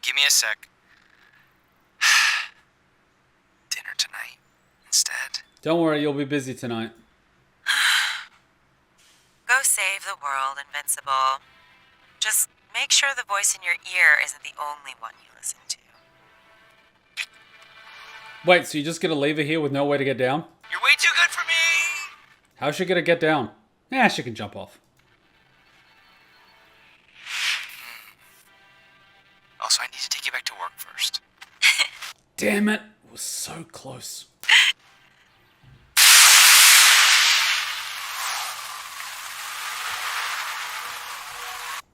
Give me a sec. Dinner tonight, instead. Don't worry, you'll be busy tonight. Go save save the world, Invincible. Just make sure the voice in your ear isn't the only one you listen to. Wait, so you're just gonna leave her here with no way to get down? You're way too good for me! How's she gonna get down? Yeah, she can jump off. Also, I need to take you back to work first. Damn it. It was so close.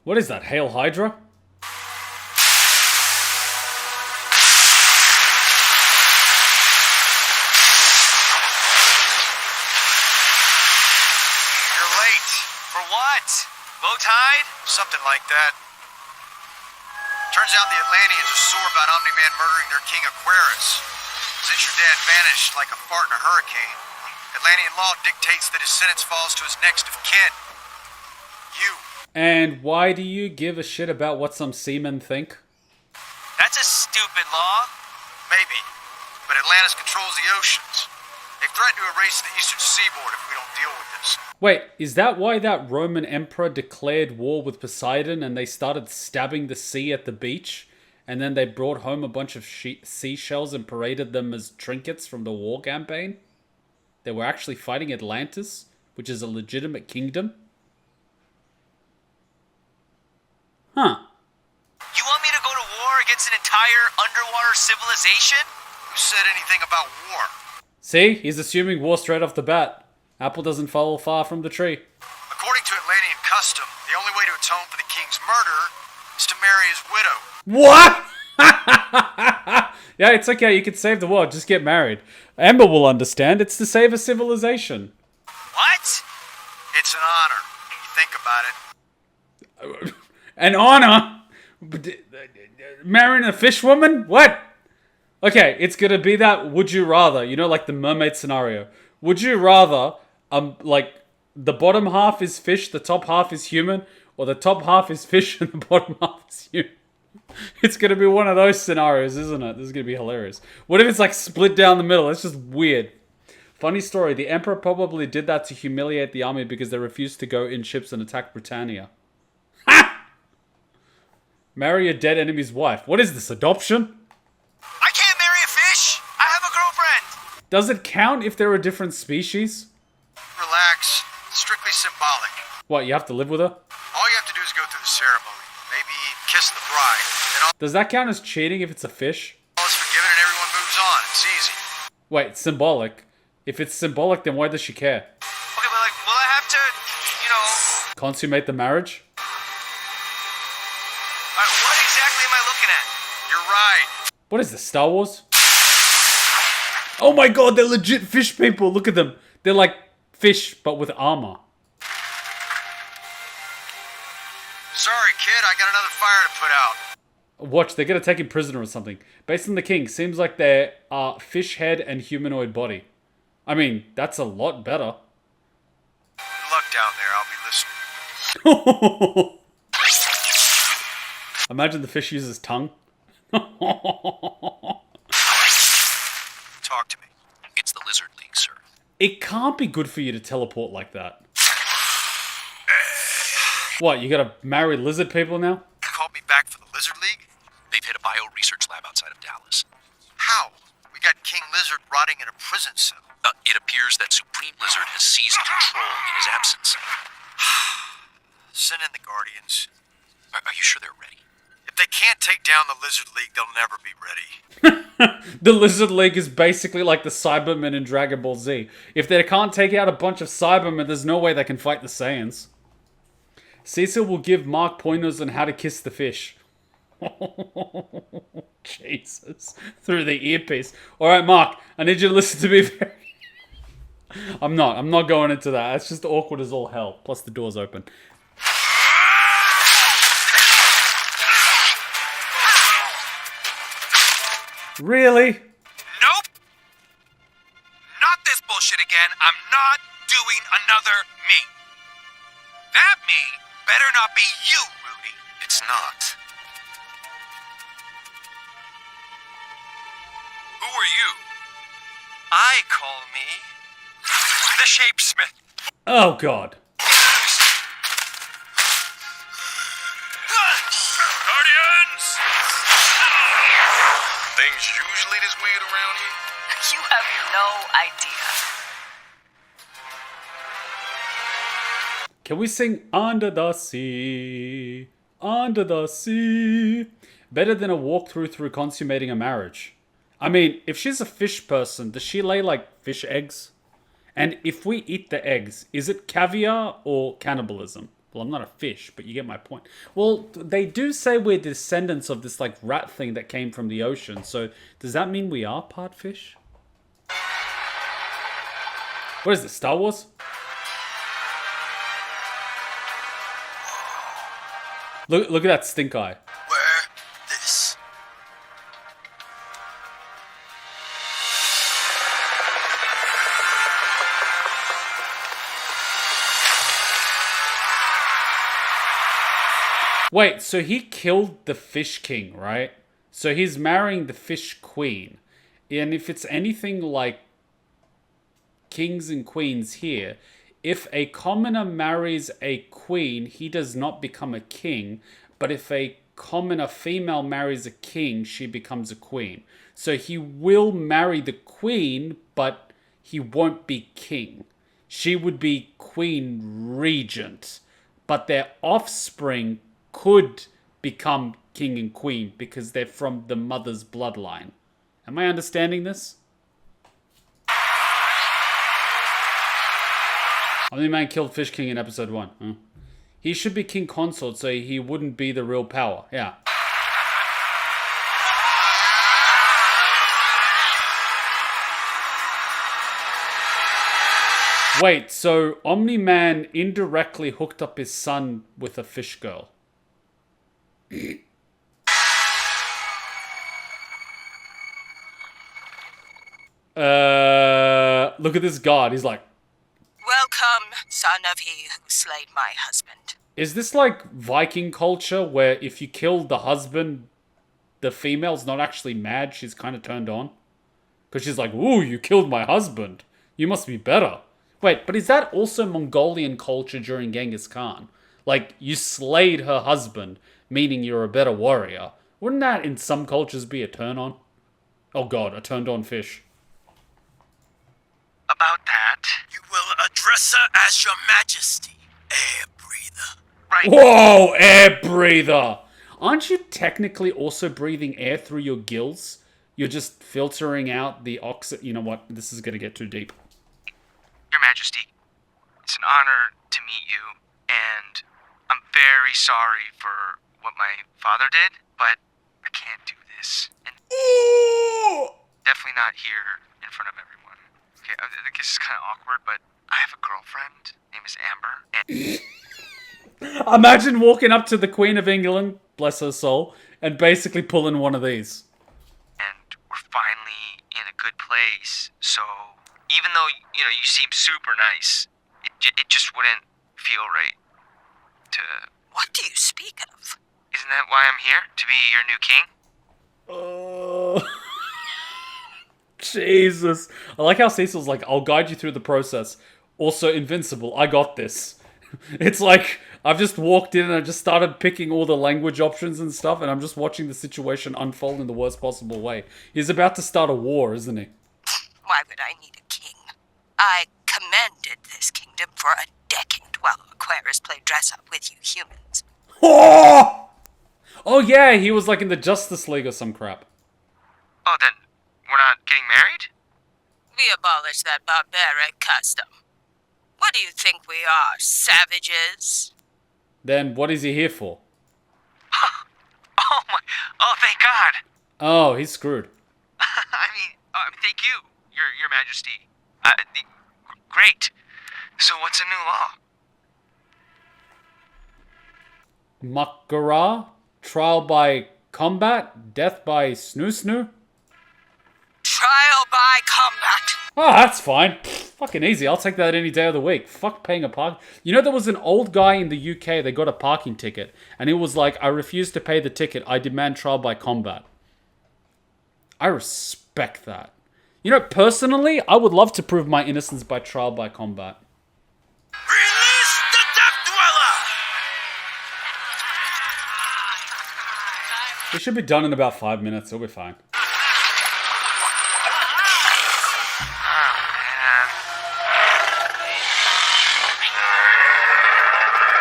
What is that, Hail Hydra? You're late. For what? Low tide? Something like that. Turns out the Atlanteans are sore about Omni-Man murdering their king Aquarius. Since your dad vanished like a fart in a hurricane, Atlantean law dictates that his sentence falls to his next of kin. You. And why do you give a shit about what some seamen think? That's a stupid law. Maybe. But Atlantis controls the oceans. They've threatened to erase the eastern seaboard if we don't deal with this. Wait, is that why that Roman emperor declared war with Poseidon and they started stabbing the sea at the beach? And then they brought home a bunch of seashells and paraded them as trinkets from the war campaign? They were actually fighting Atlantis, which is a legitimate kingdom? Huh. You want me to go to war against an entire underwater civilization? Who said anything about war? See? He's assuming war straight off the bat. Apple doesn't fall far from the tree. According to Atlantean custom, the only way to atone for the king's murder is to marry his widow. What? Yeah, it's okay. You can save the world. Just get married. Amber will understand. It's to save a civilization. What? It's an honor. You think about it. An honor? Marrying a fish woman? What? Okay, it's gonna be that would you rather, you know, like the mermaid scenario. Would you rather, like, the bottom half is fish, the top half is human, or the top half is fish and the bottom half is human? It's gonna be one of those scenarios, isn't it? This is gonna be hilarious. What if it's like split down the middle? It's just weird. Funny story, the Emperor probably did that to humiliate the army because they refused to go in ships and attack Britannia. Ha! Marry a dead enemy's wife. What is this, adoption? I can't marry a fish! I have a girlfriend! Does it count if they're a different species? Relax. Strictly symbolic. What, you have to live with her? All you have to do is go through the ceremony. Maybe kiss the bride. Then all Does that count as cheating if it's a fish? is forgiven and everyone moves on. It's easy. Wait, symbolic. If it's symbolic, then why does she care? Okay, but like, will I have to, you know... Consummate the marriage? what exactly am I looking at? You're right. What is this, Star Wars? Oh my god, they're legit fish people. Look at them. They're like fish, but with armor. Sorry, kid. I got another fire to put out. Watch, they're gonna take him prisoner or something. Based on the king, seems like they are fish head and humanoid body. I mean, that's a lot better. Good luck down there. I'll be listening. Imagine the fish uses tongue. Talk to me. It's the Lizard League, sir. It can't be good for you to teleport like that. What, you gotta marry lizard people now? You called me back for the Lizard League? They've hit a bio-research lab outside of Dallas. How? We got King Lizard rotting in a prison cell. It appears that Supreme Lizard has seized control in his absence. Send in the Guardians. Are you sure they're ready? If they can't take down the Lizard League, they'll never be ready. The Lizard League is basically like the Cybermen in Dragon Ball Z. If they can't take out a bunch of Cybermen, there's no way they can fight the Saiyans. Cecil will give Mark pointers on how to kiss the fish. Jesus. Through the earpiece. Alright, Mark, I need you to listen to me very... I'm not going into that. It's just awkward as all hell. Plus the door's open. Really? Nope! Not this bullshit again. I'm not doing another me. That me better not be you, Rudy. It's not. Who are you? I call me the Shapesmith. Oh, God. Can we sing Under the Sea? Under the Sea. Better than a walkthrough through consummating a marriage. I mean, if she's a fish person, does she lay like fish eggs? And if we eat the eggs, is it caviar or cannibalism? Well, I'm not a fish, but you get my point. Well, they do say we're descendants of this like rat thing that came from the ocean. So does that mean we are part fish? What is this, Star Wars? Look at that stink eye. Where this? Wait, so he killed the Fish King, right? So he's marrying the Fish Queen. And if it's anything like kings and queens here, if a commoner marries a queen, he does not become a king. But if a commoner female marries a king, she becomes a queen. So he will marry the queen, but he won't be king. She would be queen regent. But their offspring could become king and queen because they're from the mother's bloodline. Am I understanding this? Omni-Man killed Fish King in episode 1. Huh? He should be king consort so he wouldn't be the real power. Yeah. Wait, so Omni-Man indirectly hooked up his son with a fish girl. Look at this guard. He's like, Welcome, son of he who slayed my husband. is this like Viking culture where if you kill the husband, the female's not actually mad, she's kind of turned on? Because she's like, ooh, you killed my husband. You must be better. Wait, but is that also Mongolian culture during Genghis Khan? Like, you slayed her husband, meaning you're a better warrior. Wouldn't that in some cultures be a turn on? Oh god, a turned on fish. About that. You will address her as your majesty, air breather. Right. Whoa, air breather! Aren't you technically also breathing air through your gills? You're just filtering out the oxygen. You know what? This is gonna get too deep. Your Majesty, it's an honor to meet you, and I'm very sorry for what my father did, but I can't do this. And definitely not here in front of everyone. Okay, I think this is kind of awkward, but I have a girlfriend. Name is Amber, and Imagine walking up to the Queen of England, bless her soul, and basically pulling one of these. we're finally in a good place. So even though you seem super nice, it just wouldn't feel right to. What do you speak of? Isn't that why I'm here? To be your new king? Oh, Jesus. I like how Cecil's like, I'll guide you through the process. Also, Invincible, I got this. It's like, I've just walked in and I just started picking all the language options and stuff, and I'm just watching the situation unfold in the worst possible way. He's about to start a war, isn't he? Why would I need a king? I commanded this kingdom for a decade while Aquarius played dress up with you humans. Oh! Oh yeah, he was like in the Justice League or some crap. Oh, then we're not getting married? We abolished that barbaric custom. What do you think we are, savages? Then what is he here for? Oh, thank God. Oh, he's screwed. I mean, thank you, Your Majesty. Great. So what's a new law? Makara? Trial by combat? Death by snoo-snoo? Trial by combat. Oh, that's fine. Fucking easy. I'll take that any day of the week. Fuck paying a park. You know, there was an old guy in the UK, they got a parking ticket, and he was like, I refuse to pay the ticket. I demand trial by combat. I respect that. You know, personally, I would love to prove my innocence by trial by combat. Release the Death Dweller! We should be done in about 5 minutes. It'll be fine.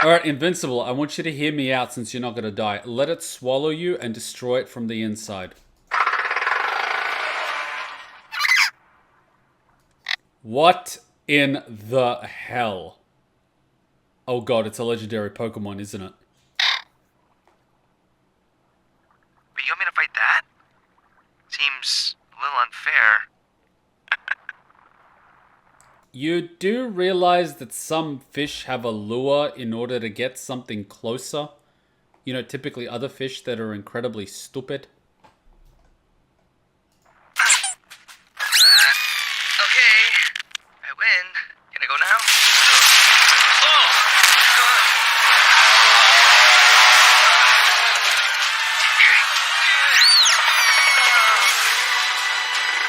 Alright, Invincible, I want you to hear me out since you're not gonna die. Let it swallow you and destroy it from the inside. What in the hell? Oh god, it's a legendary Pokemon, isn't it? But you want me to fight that? Seems a little unfair. You do realize that some fish have a lure in order to get something closer? You know, typically other fish that are incredibly stupid. Okay, I win. Can I go now? Oh!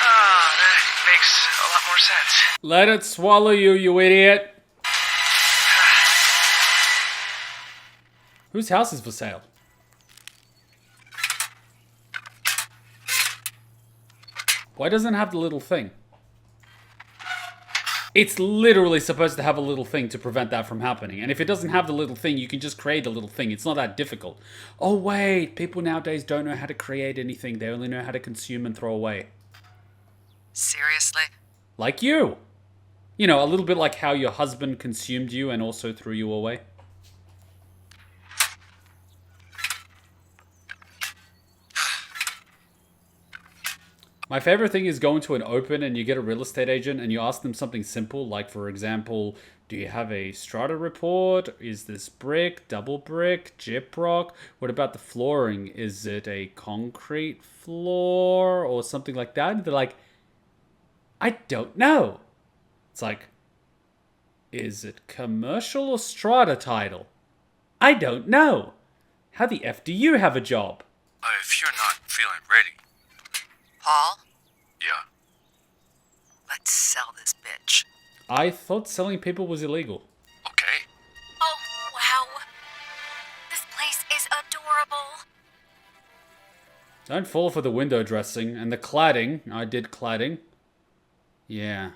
Oh, that makes a lot more sense. Let it swallow you, you idiot! Whose house is for sale? Why doesn't it have the little thing? It's literally supposed to have a little thing to prevent that from happening. And if it doesn't have the little thing, you can just create a little thing. It's not that difficult. Oh wait, people nowadays don't know how to create anything. They only know how to consume and throw away. Seriously? Like you. You know, a little bit like how your husband consumed you and also threw you away. My favorite thing is going to an open and you get a real estate agent and you ask them something simple, like for example, do you have a strata report? Is this brick, double brick, gyprock? What about the flooring? Is it a concrete floor or something like that? And they're like, I don't know. It's like, is it commercial or strata title? I don't know. How the F do you have a job? If you're not feeling ready. Paul, Yeah. let's sell this bitch. I thought selling people was illegal. Okay. Oh, wow. This place is adorable. Don't fall for the window dressing and the cladding. I did cladding. Yeah.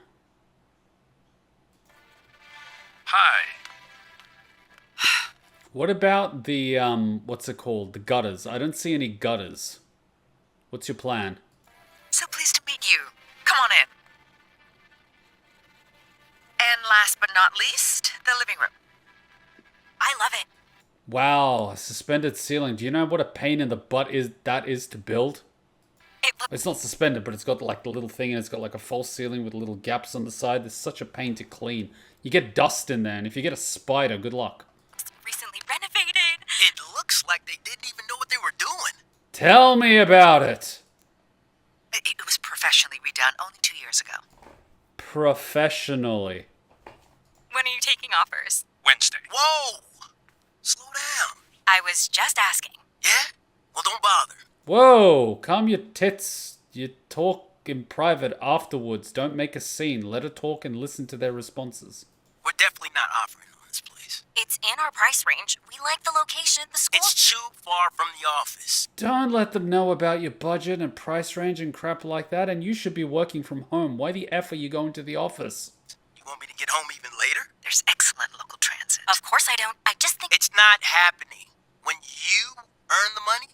Hi. What about the, what's it called? The gutters. I don't see any gutters. What's your plan? So pleased to meet you. Come on in. And last but not least, the living room. I love it. Wow, a suspended ceiling. Do you know what a pain in the butt that is to build? It's not suspended, but it's got like the little thing and it's got like a false ceiling with little gaps on the side. It's such a pain to clean. You get dust in there, and if you get a spider, good luck. Recently renovated. It looks like they didn't even know what they were doing. Tell me about it. It was professionally redone only 2 years ago. Professionally. When are you taking offers? Wednesday. Whoa! Slow down. I was just asking. Yeah? Well, don't bother. Whoa, calm your tits. You talk in private afterwards. Don't make a scene. Let her talk and listen to their responses. We're definitely not offering on this place. It's in our price range. We like the location. The school. It's too far from the office. Don't let them know about your budget and price range and crap like that, and you should be working from home. Why the F are you going to the office? You want me to get home even later? There's excellent local transit. Of course I don't. I just think It's not happening. When you earn the money,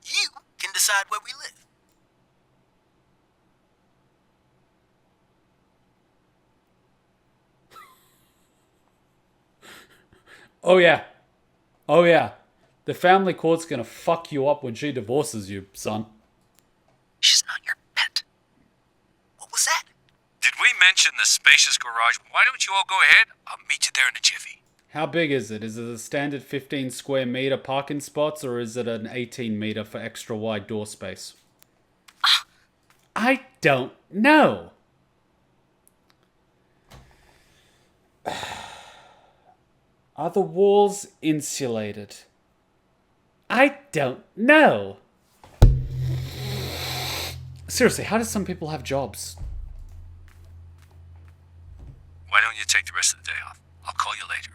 you can decide where we live. Oh yeah. Oh yeah. The family court's gonna fuck you up when she divorces you, son. She's not your pet. What was that? Did we mention the spacious garage? Why don't you all go ahead? I'll meet you there in a jiffy. How big is it? Is it a standard 15 square meter parking spots, or is it an 18 meter for extra wide door space? I don't know. Are the walls insulated? I don't know. Seriously, how do some people have jobs? Why don't you take the rest of the day off? I'll call you later.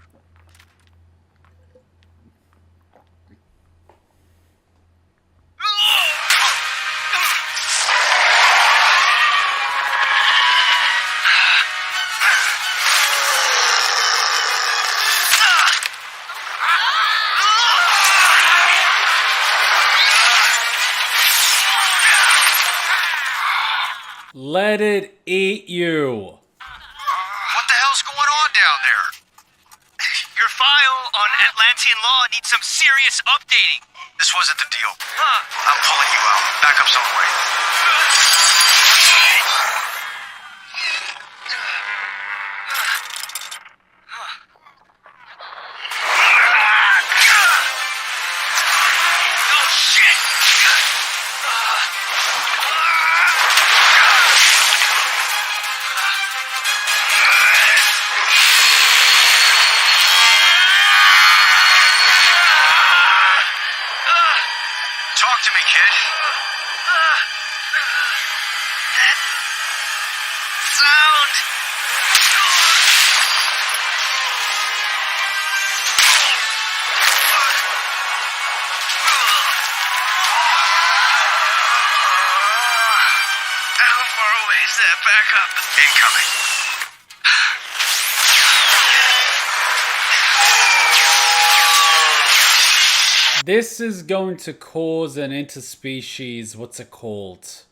Let it eat you. What the hell's going on down there? Your file on Atlantean law needs some serious updating. This wasn't the deal. I'm pulling you out. Backup's on the way. Oh, shit! Talk to me, kid. That sound. How far away is that backup? Incoming. This is going to cause an interspecies, what's it called?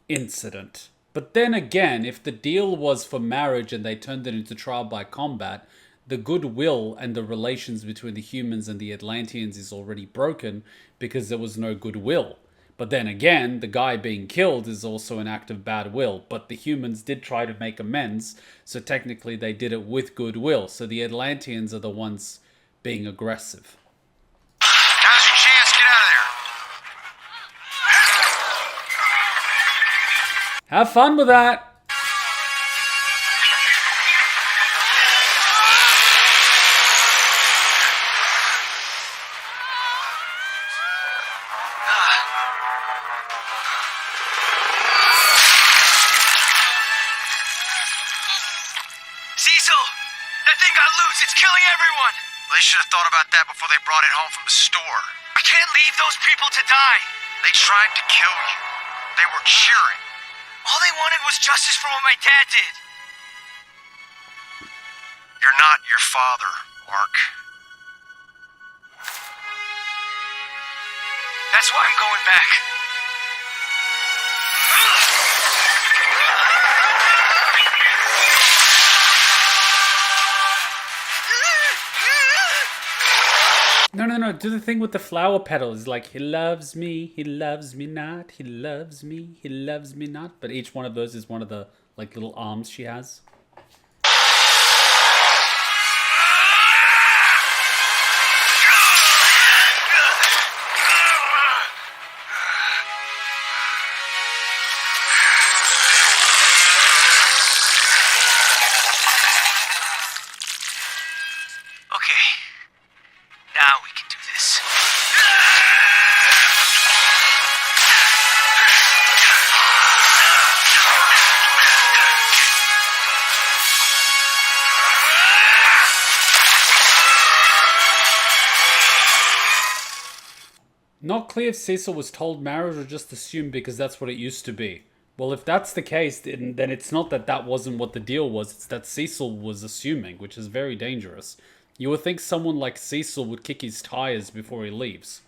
Incident. But then again, if the deal was for marriage and they turned it into trial by combat, the goodwill and the relations between the humans and the Atlanteans is already broken because there was no goodwill. But then again, the guy being killed is also an act of bad will. But the humans did try to make amends, so technically they did it with goodwill. So the Atlanteans are the ones being aggressive. Now's your chance. Get out of there. Have fun with that! Cecil! That thing got loose! It's killing everyone! They should have thought about that before they brought it home from the store. I can't leave those people to die! They tried to kill you. They were cheering. All they wanted was justice for what my dad did. You're not your father, Mark. That's why I'm going back. No, do the thing with the flower petals. Like, he loves me not, he loves me not. But each one of those is one of the, like, little arms she has. Okay. Now we can do this. Not clear if Cecil was told marriage or just assumed because that's what it used to be. Well, if that's the case, then it's not that that wasn't what the deal was. It's that Cecil was assuming, which is very dangerous. You would think someone like Cecil would kick his tires before he leaves.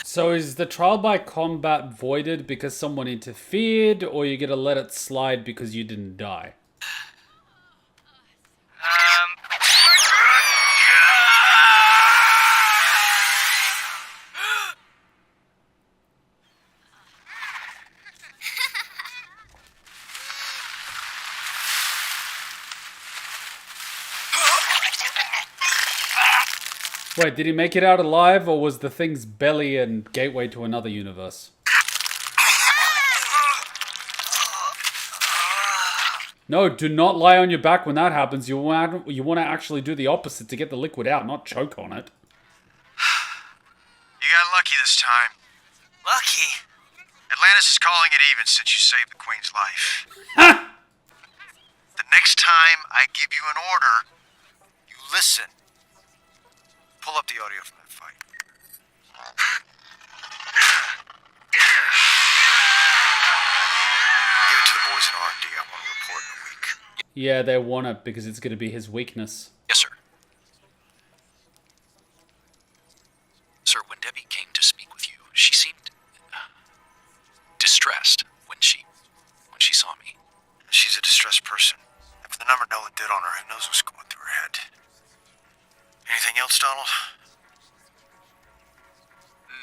So is the trial by combat voided because someone interfered, or you gotta let it slide because you didn't die? Wait, did he make it out alive, or was the thing's belly and gateway to another universe? No, do not lie on your back when that happens. You want to actually do the opposite to get the liquid out, not choke on it. You got lucky this time. Lucky? Atlantis is calling it even since you saved the Queen's life. The next time I give you an order, you listen. Pull up the audio from that fight. Give it to the boys in R&D. I want to report in a week. Yeah, they want it because it's going to be his weakness. Yes, sir. Sir, when Debbie came to speak with you, she seemed distressed when she saw me. She's a distressed person. And for the number Nolan did on her, who knows what's going through her head. Anything else, Donald?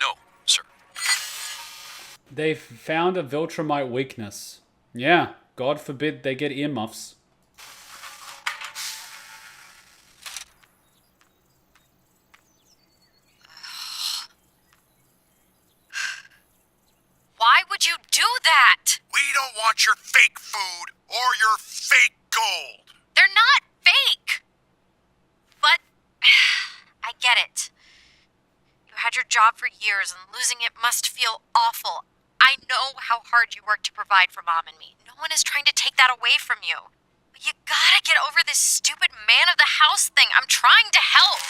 No, sir. They've found a Viltrumite weakness. Yeah, God forbid they get earmuffs. Why would you do that? We don't want your fake food or your fake gold. They're not fake. But I get it. You had your job for years and losing it must feel awful. I know how hard you work to provide for Mom and me. No one is trying to take that away from you. But you gotta get over this stupid man of the house thing. I'm trying to help.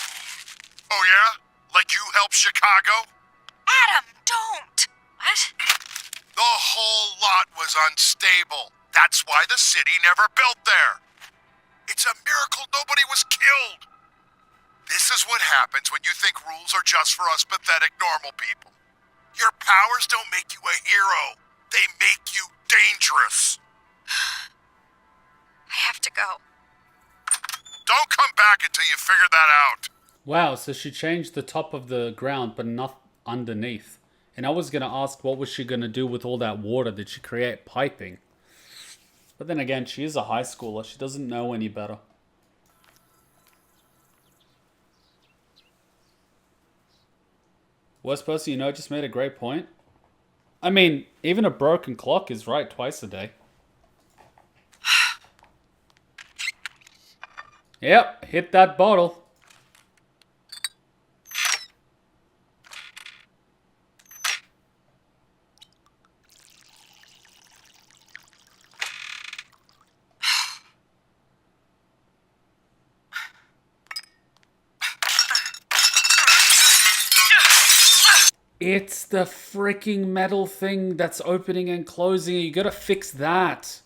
Oh yeah? Like you helped Chicago? Adam, don't! What? The whole lot was unstable. That's why the city never built there. It's a miracle nobody was killed. This is what happens when you think rules are just for us pathetic normal people. Your powers don't make you a hero. They make you dangerous. I have to go. Don't come back until you figure that out. Wow, so she changed the top of the ground, but not underneath. And I was going to ask, what was she going to do with all that water? Did she create piping? But then again, she is a high schooler. She doesn't know any better. Worst person you know just made a great point. I mean, even a broken clock is right twice a day. Yep, hit that bottle. It's the freaking metal thing that's opening and closing. You gotta fix that.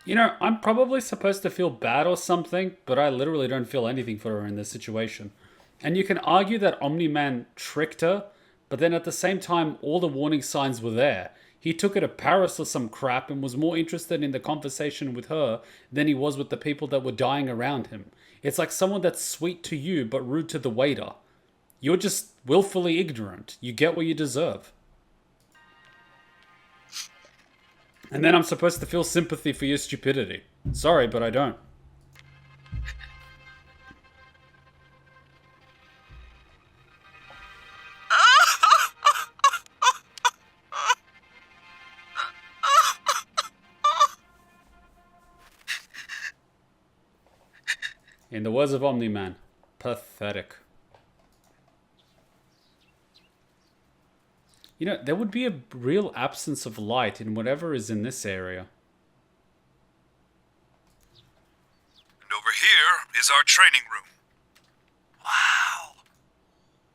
You know, I'm probably supposed to feel bad or something, but I literally don't feel anything for her in this situation. And you can argue that Omni-Man tricked her, but then at the same time, all the warning signs were there. He took her to Paris or some crap and was more interested in the conversation with her than he was with the people that were dying around him. It's like someone that's sweet to you but rude to the waiter. You're just willfully ignorant. You get what you deserve. And then I'm supposed to feel sympathy for your stupidity. Sorry, but I don't. In the words of Omni-Man, pathetic. You know, there would be a real absence of light in whatever is in this area. And over here is our training room. Wow.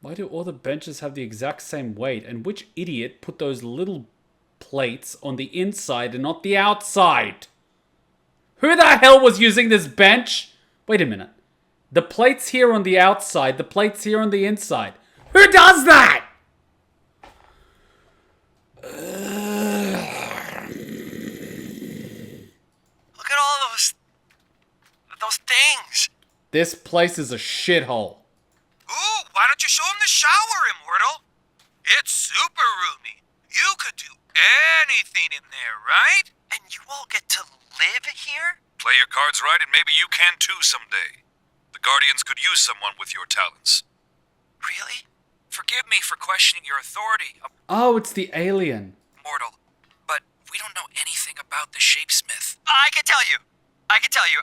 Why do all the benches have the exact same weight? And which idiot put those little plates on the inside and not the outside? Who the hell was using this bench? Wait a minute. The plates here on the outside, the plates here on the inside. Who does that? Look at all those things. This place is a shithole. Ooh, why don't you show him the shower, Immortal? It's super roomy. You could do anything in there, right? And you all get to live here? Play your cards right and maybe you can too someday. The Guardians could use someone with your talents. Really? Forgive me for questioning your authority, Oh, it's the alien. Immortal, but we don't know anything about the Shapesmith. I can tell you. I can tell you.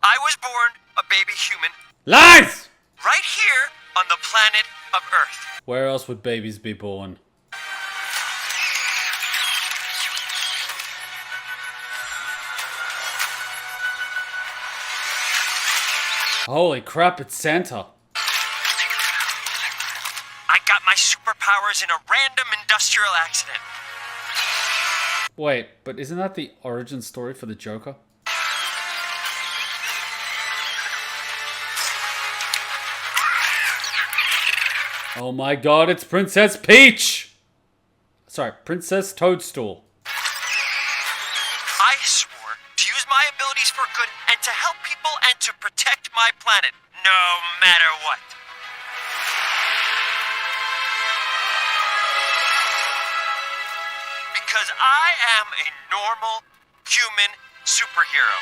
I was born a baby human Lies! right here on the planet of Earth. Where else would babies be born? Holy crap, it's Santa. I got my superpowers in a random industrial accident. Wait, but isn't that the origin story for the Joker? Oh my god, it's Princess Peach! Sorry, Princess Toadstool. I swore to use my abilities for good and to help people and to protect my planet, no matter what. Because I am a normal human superhero.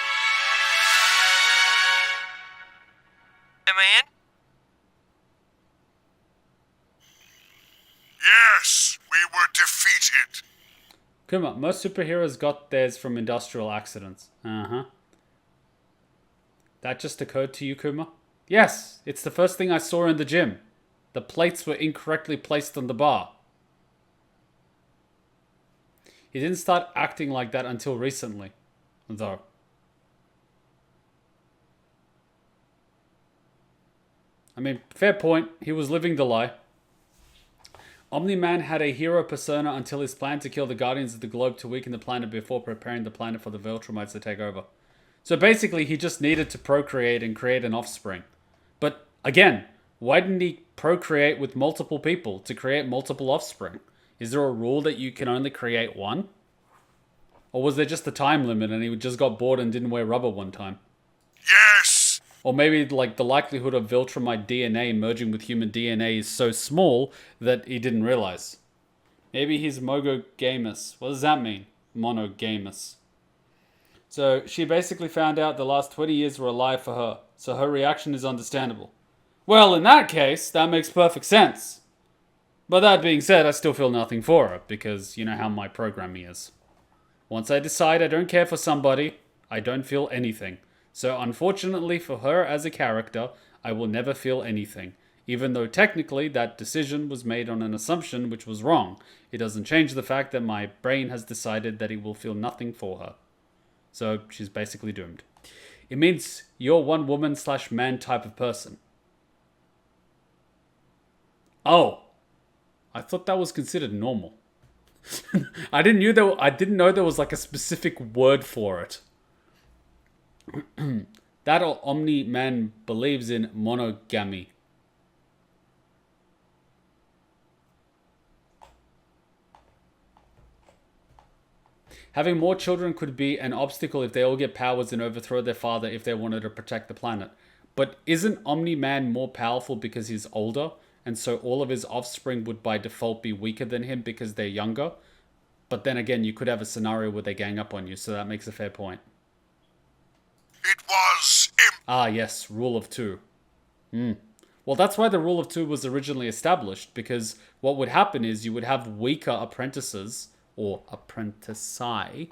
Am I in? Yes, we were defeated. Kuma, most superheroes got theirs from industrial accidents. Uh-huh. That just occurred to you, Kuma? Yes, it's the first thing I saw in the gym. The plates were incorrectly placed on the bar. He didn't start acting like that until recently, though. I mean, fair point. He was living the lie. Omni-Man had a hero persona until his plan to kill the Guardians of the Globe to weaken the planet before preparing the planet for the Viltrumites to take over. So basically, he just needed to procreate and create an offspring. But again, why didn't he procreate with multiple people to create multiple offspring? Is there a rule that you can only create one? Or was there just a time limit and he just got bored and didn't wear rubber one time? Yes! Or maybe like the likelihood of Viltrumite DNA merging with human DNA is so small that he didn't realize. Maybe he's monogamous. What does that mean? Monogamous. So she basically found out the last 20 years were a lie for her. So her reaction is understandable. Well, in that case, that makes perfect sense. But that being said, I still feel nothing for her because you know how my programming is. Once I decide I don't care for somebody, I don't feel anything. So unfortunately for her as a character, I will never feel anything. Even though technically that decision was made on an assumption which was wrong. It doesn't change the fact that my brain has decided that it will feel nothing for her. So she's basically doomed. It means you're one woman/man type of person. Oh. I thought that was considered normal. I didn't know there was like a specific word for it. That or Omni-Man believes in monogamy. Having more children could be an obstacle if they all get powers and overthrow their father if they wanted to protect the planet. But isn't Omni-Man more powerful because he's older? And so all of his offspring would by default be weaker than him because they're younger? But then again, you could have a scenario where they gang up on you, so that makes a fair point. It was Ah, yes, rule of two. Well, that's why the rule of two was originally established, because what would happen is you would have weaker apprentices, or apprentici,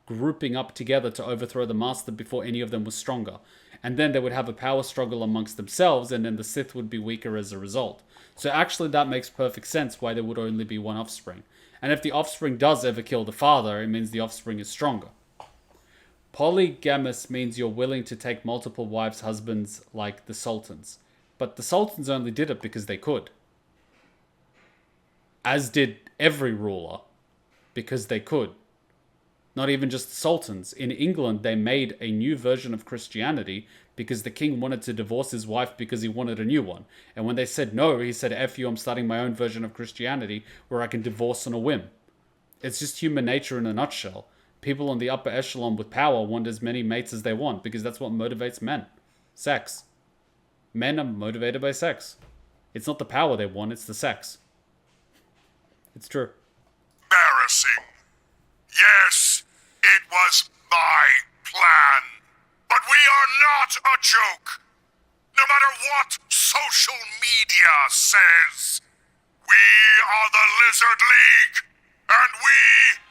grouping up together to overthrow the master before any of them was stronger. And then they would have a power struggle amongst themselves, and then the Sith would be weaker as a result. So actually that makes perfect sense why there would only be one offspring. And if the offspring does ever kill the father, it means the offspring is stronger. Polygamous means you're willing to take multiple wives' husbands like the sultans. But the sultans only did it because they could. As did every ruler. Because they could. Not even just the sultans. In England, they made a new version of Christianity because the king wanted to divorce his wife because he wanted a new one. And when they said no, he said, F you, I'm starting my own version of Christianity where I can divorce on a whim. It's just human nature in a nutshell. people on the upper echelon with power want as many mates as they want because that's what motivates men. Sex. Men are motivated by sex. It's not the power they want, it's the sex. It's true. Embarrassing. Yes, it was my plan. But we are not a joke. No matter what social media says, we are the Lizard League, and we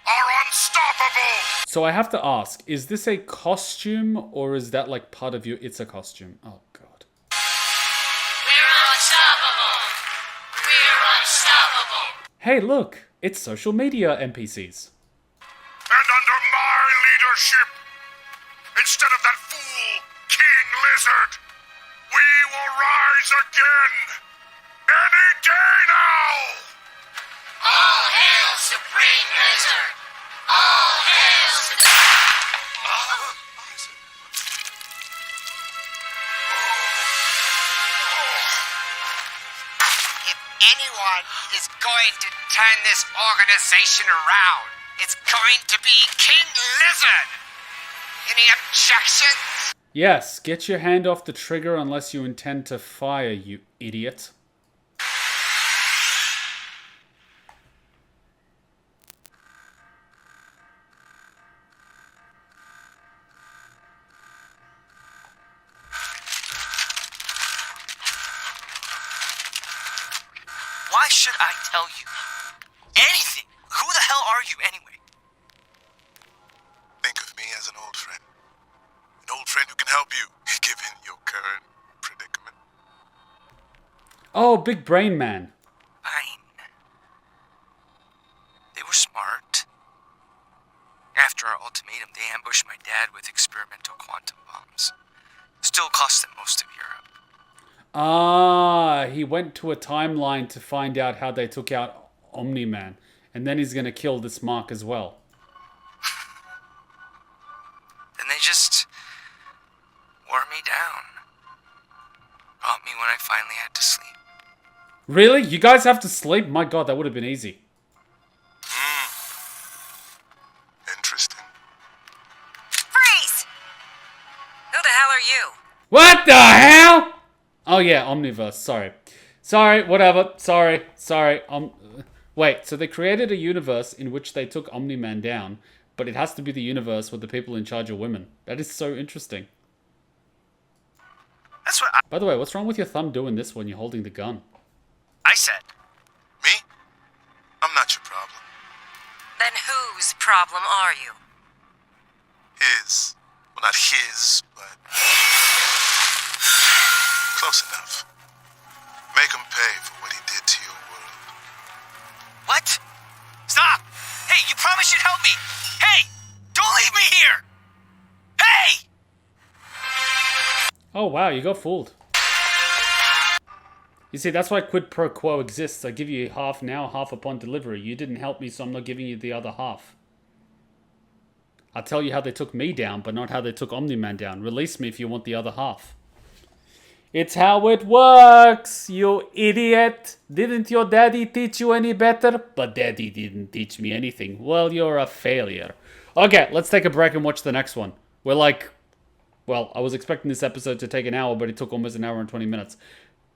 are unstoppable. So I have to ask, is this a costume or is that like part of you? It's a costume. Oh, God. We're unstoppable. We're unstoppable. Hey, look. It's social media NPCs. And under my leadership, instead of that fool, King Lizard, we will rise again. Any day now! All hail Supreme Lizard. All hail If anyone is going to turn this organization around, it's going to be King Lizard. Any objections? Yes, get your hand off the trigger unless you intend to fire, you idiot. Why should I tell you anything? Who the hell are you anyway? Think of me as an old friend. An old friend who can help you, given your current predicament. Oh, big brain man. Fine. They were smart. After our ultimatum, they ambushed my dad with experimental quantum bombs. Still cost them most of Europe. Ah, he went to a timeline to find out how they took out Omni-Man. And then he's gonna kill this Mark as well. Then they just wore me down. Got me when I finally had to sleep. Really? You guys have to sleep? My God, that would have been easy. Interesting. Freeze! Who the hell are you? What the hell? Oh yeah, Omniverse. Sorry, whatever. Sorry. Wait, so they created a universe in which they took Omni-Man down, but it has to be the universe where the people in charge are women. That is so interesting. That's what By the way, what's wrong with your thumb doing this when you're holding the gun? I said. Me? I'm not your problem. Then whose problem are you? His. Well, not his, but close enough. Make him pay for what he did to your world. What? Stop! Hey, you promised you'd help me! Hey! Don't leave me here! Hey! Oh wow, you got fooled. You see, that's why quid pro quo exists. I give you half now, half upon delivery. You didn't help me, so I'm not giving you the other half. I'll tell you how they took me down, but not how they took Omni-Man down. Release me if you want the other half. It's how it works, you idiot. Didn't your daddy teach you any better? But daddy didn't teach me anything. Well, you're a failure. Okay, let's take a break and watch the next one. We're like... Well, I was expecting this episode to take an hour, but it took almost an hour and 20 minutes.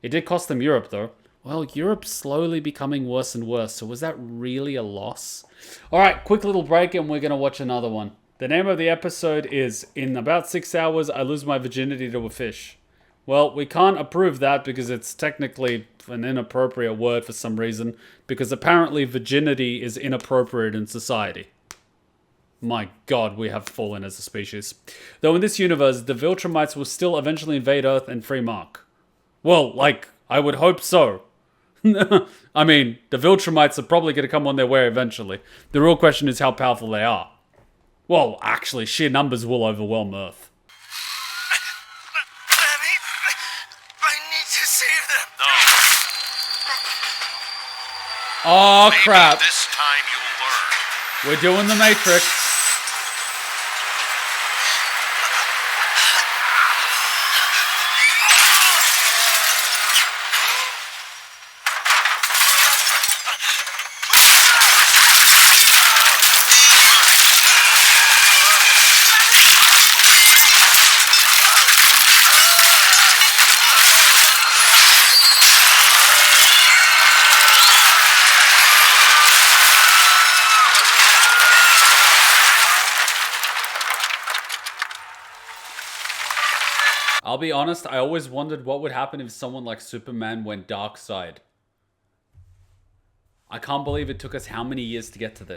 It did cost them Europe, though. Well, Europe's slowly becoming worse and worse, so was that really a loss? Alright, quick little break and we're going to watch another one. The name of the episode is, In About 6 Hours, I Lose My Virginity to a Fish. Well, we can't approve that because it's technically an inappropriate word for some reason, because apparently virginity is inappropriate in society. My God, we have fallen as a species. Though in this universe, the Viltrumites will still eventually invade Earth and free Mark. Well, like, I would hope so. I mean, the Viltrumites are probably going to come on their way eventually. The real question is how powerful they are. Well, actually, sheer numbers will overwhelm Earth. I need to save them. No. Oh, Maybe crap. this time you'll learn. We're doing the Matrix. I'll be honest, I always wondered what would happen if someone like Superman went dark side. I can't believe it took us how many years to get to this.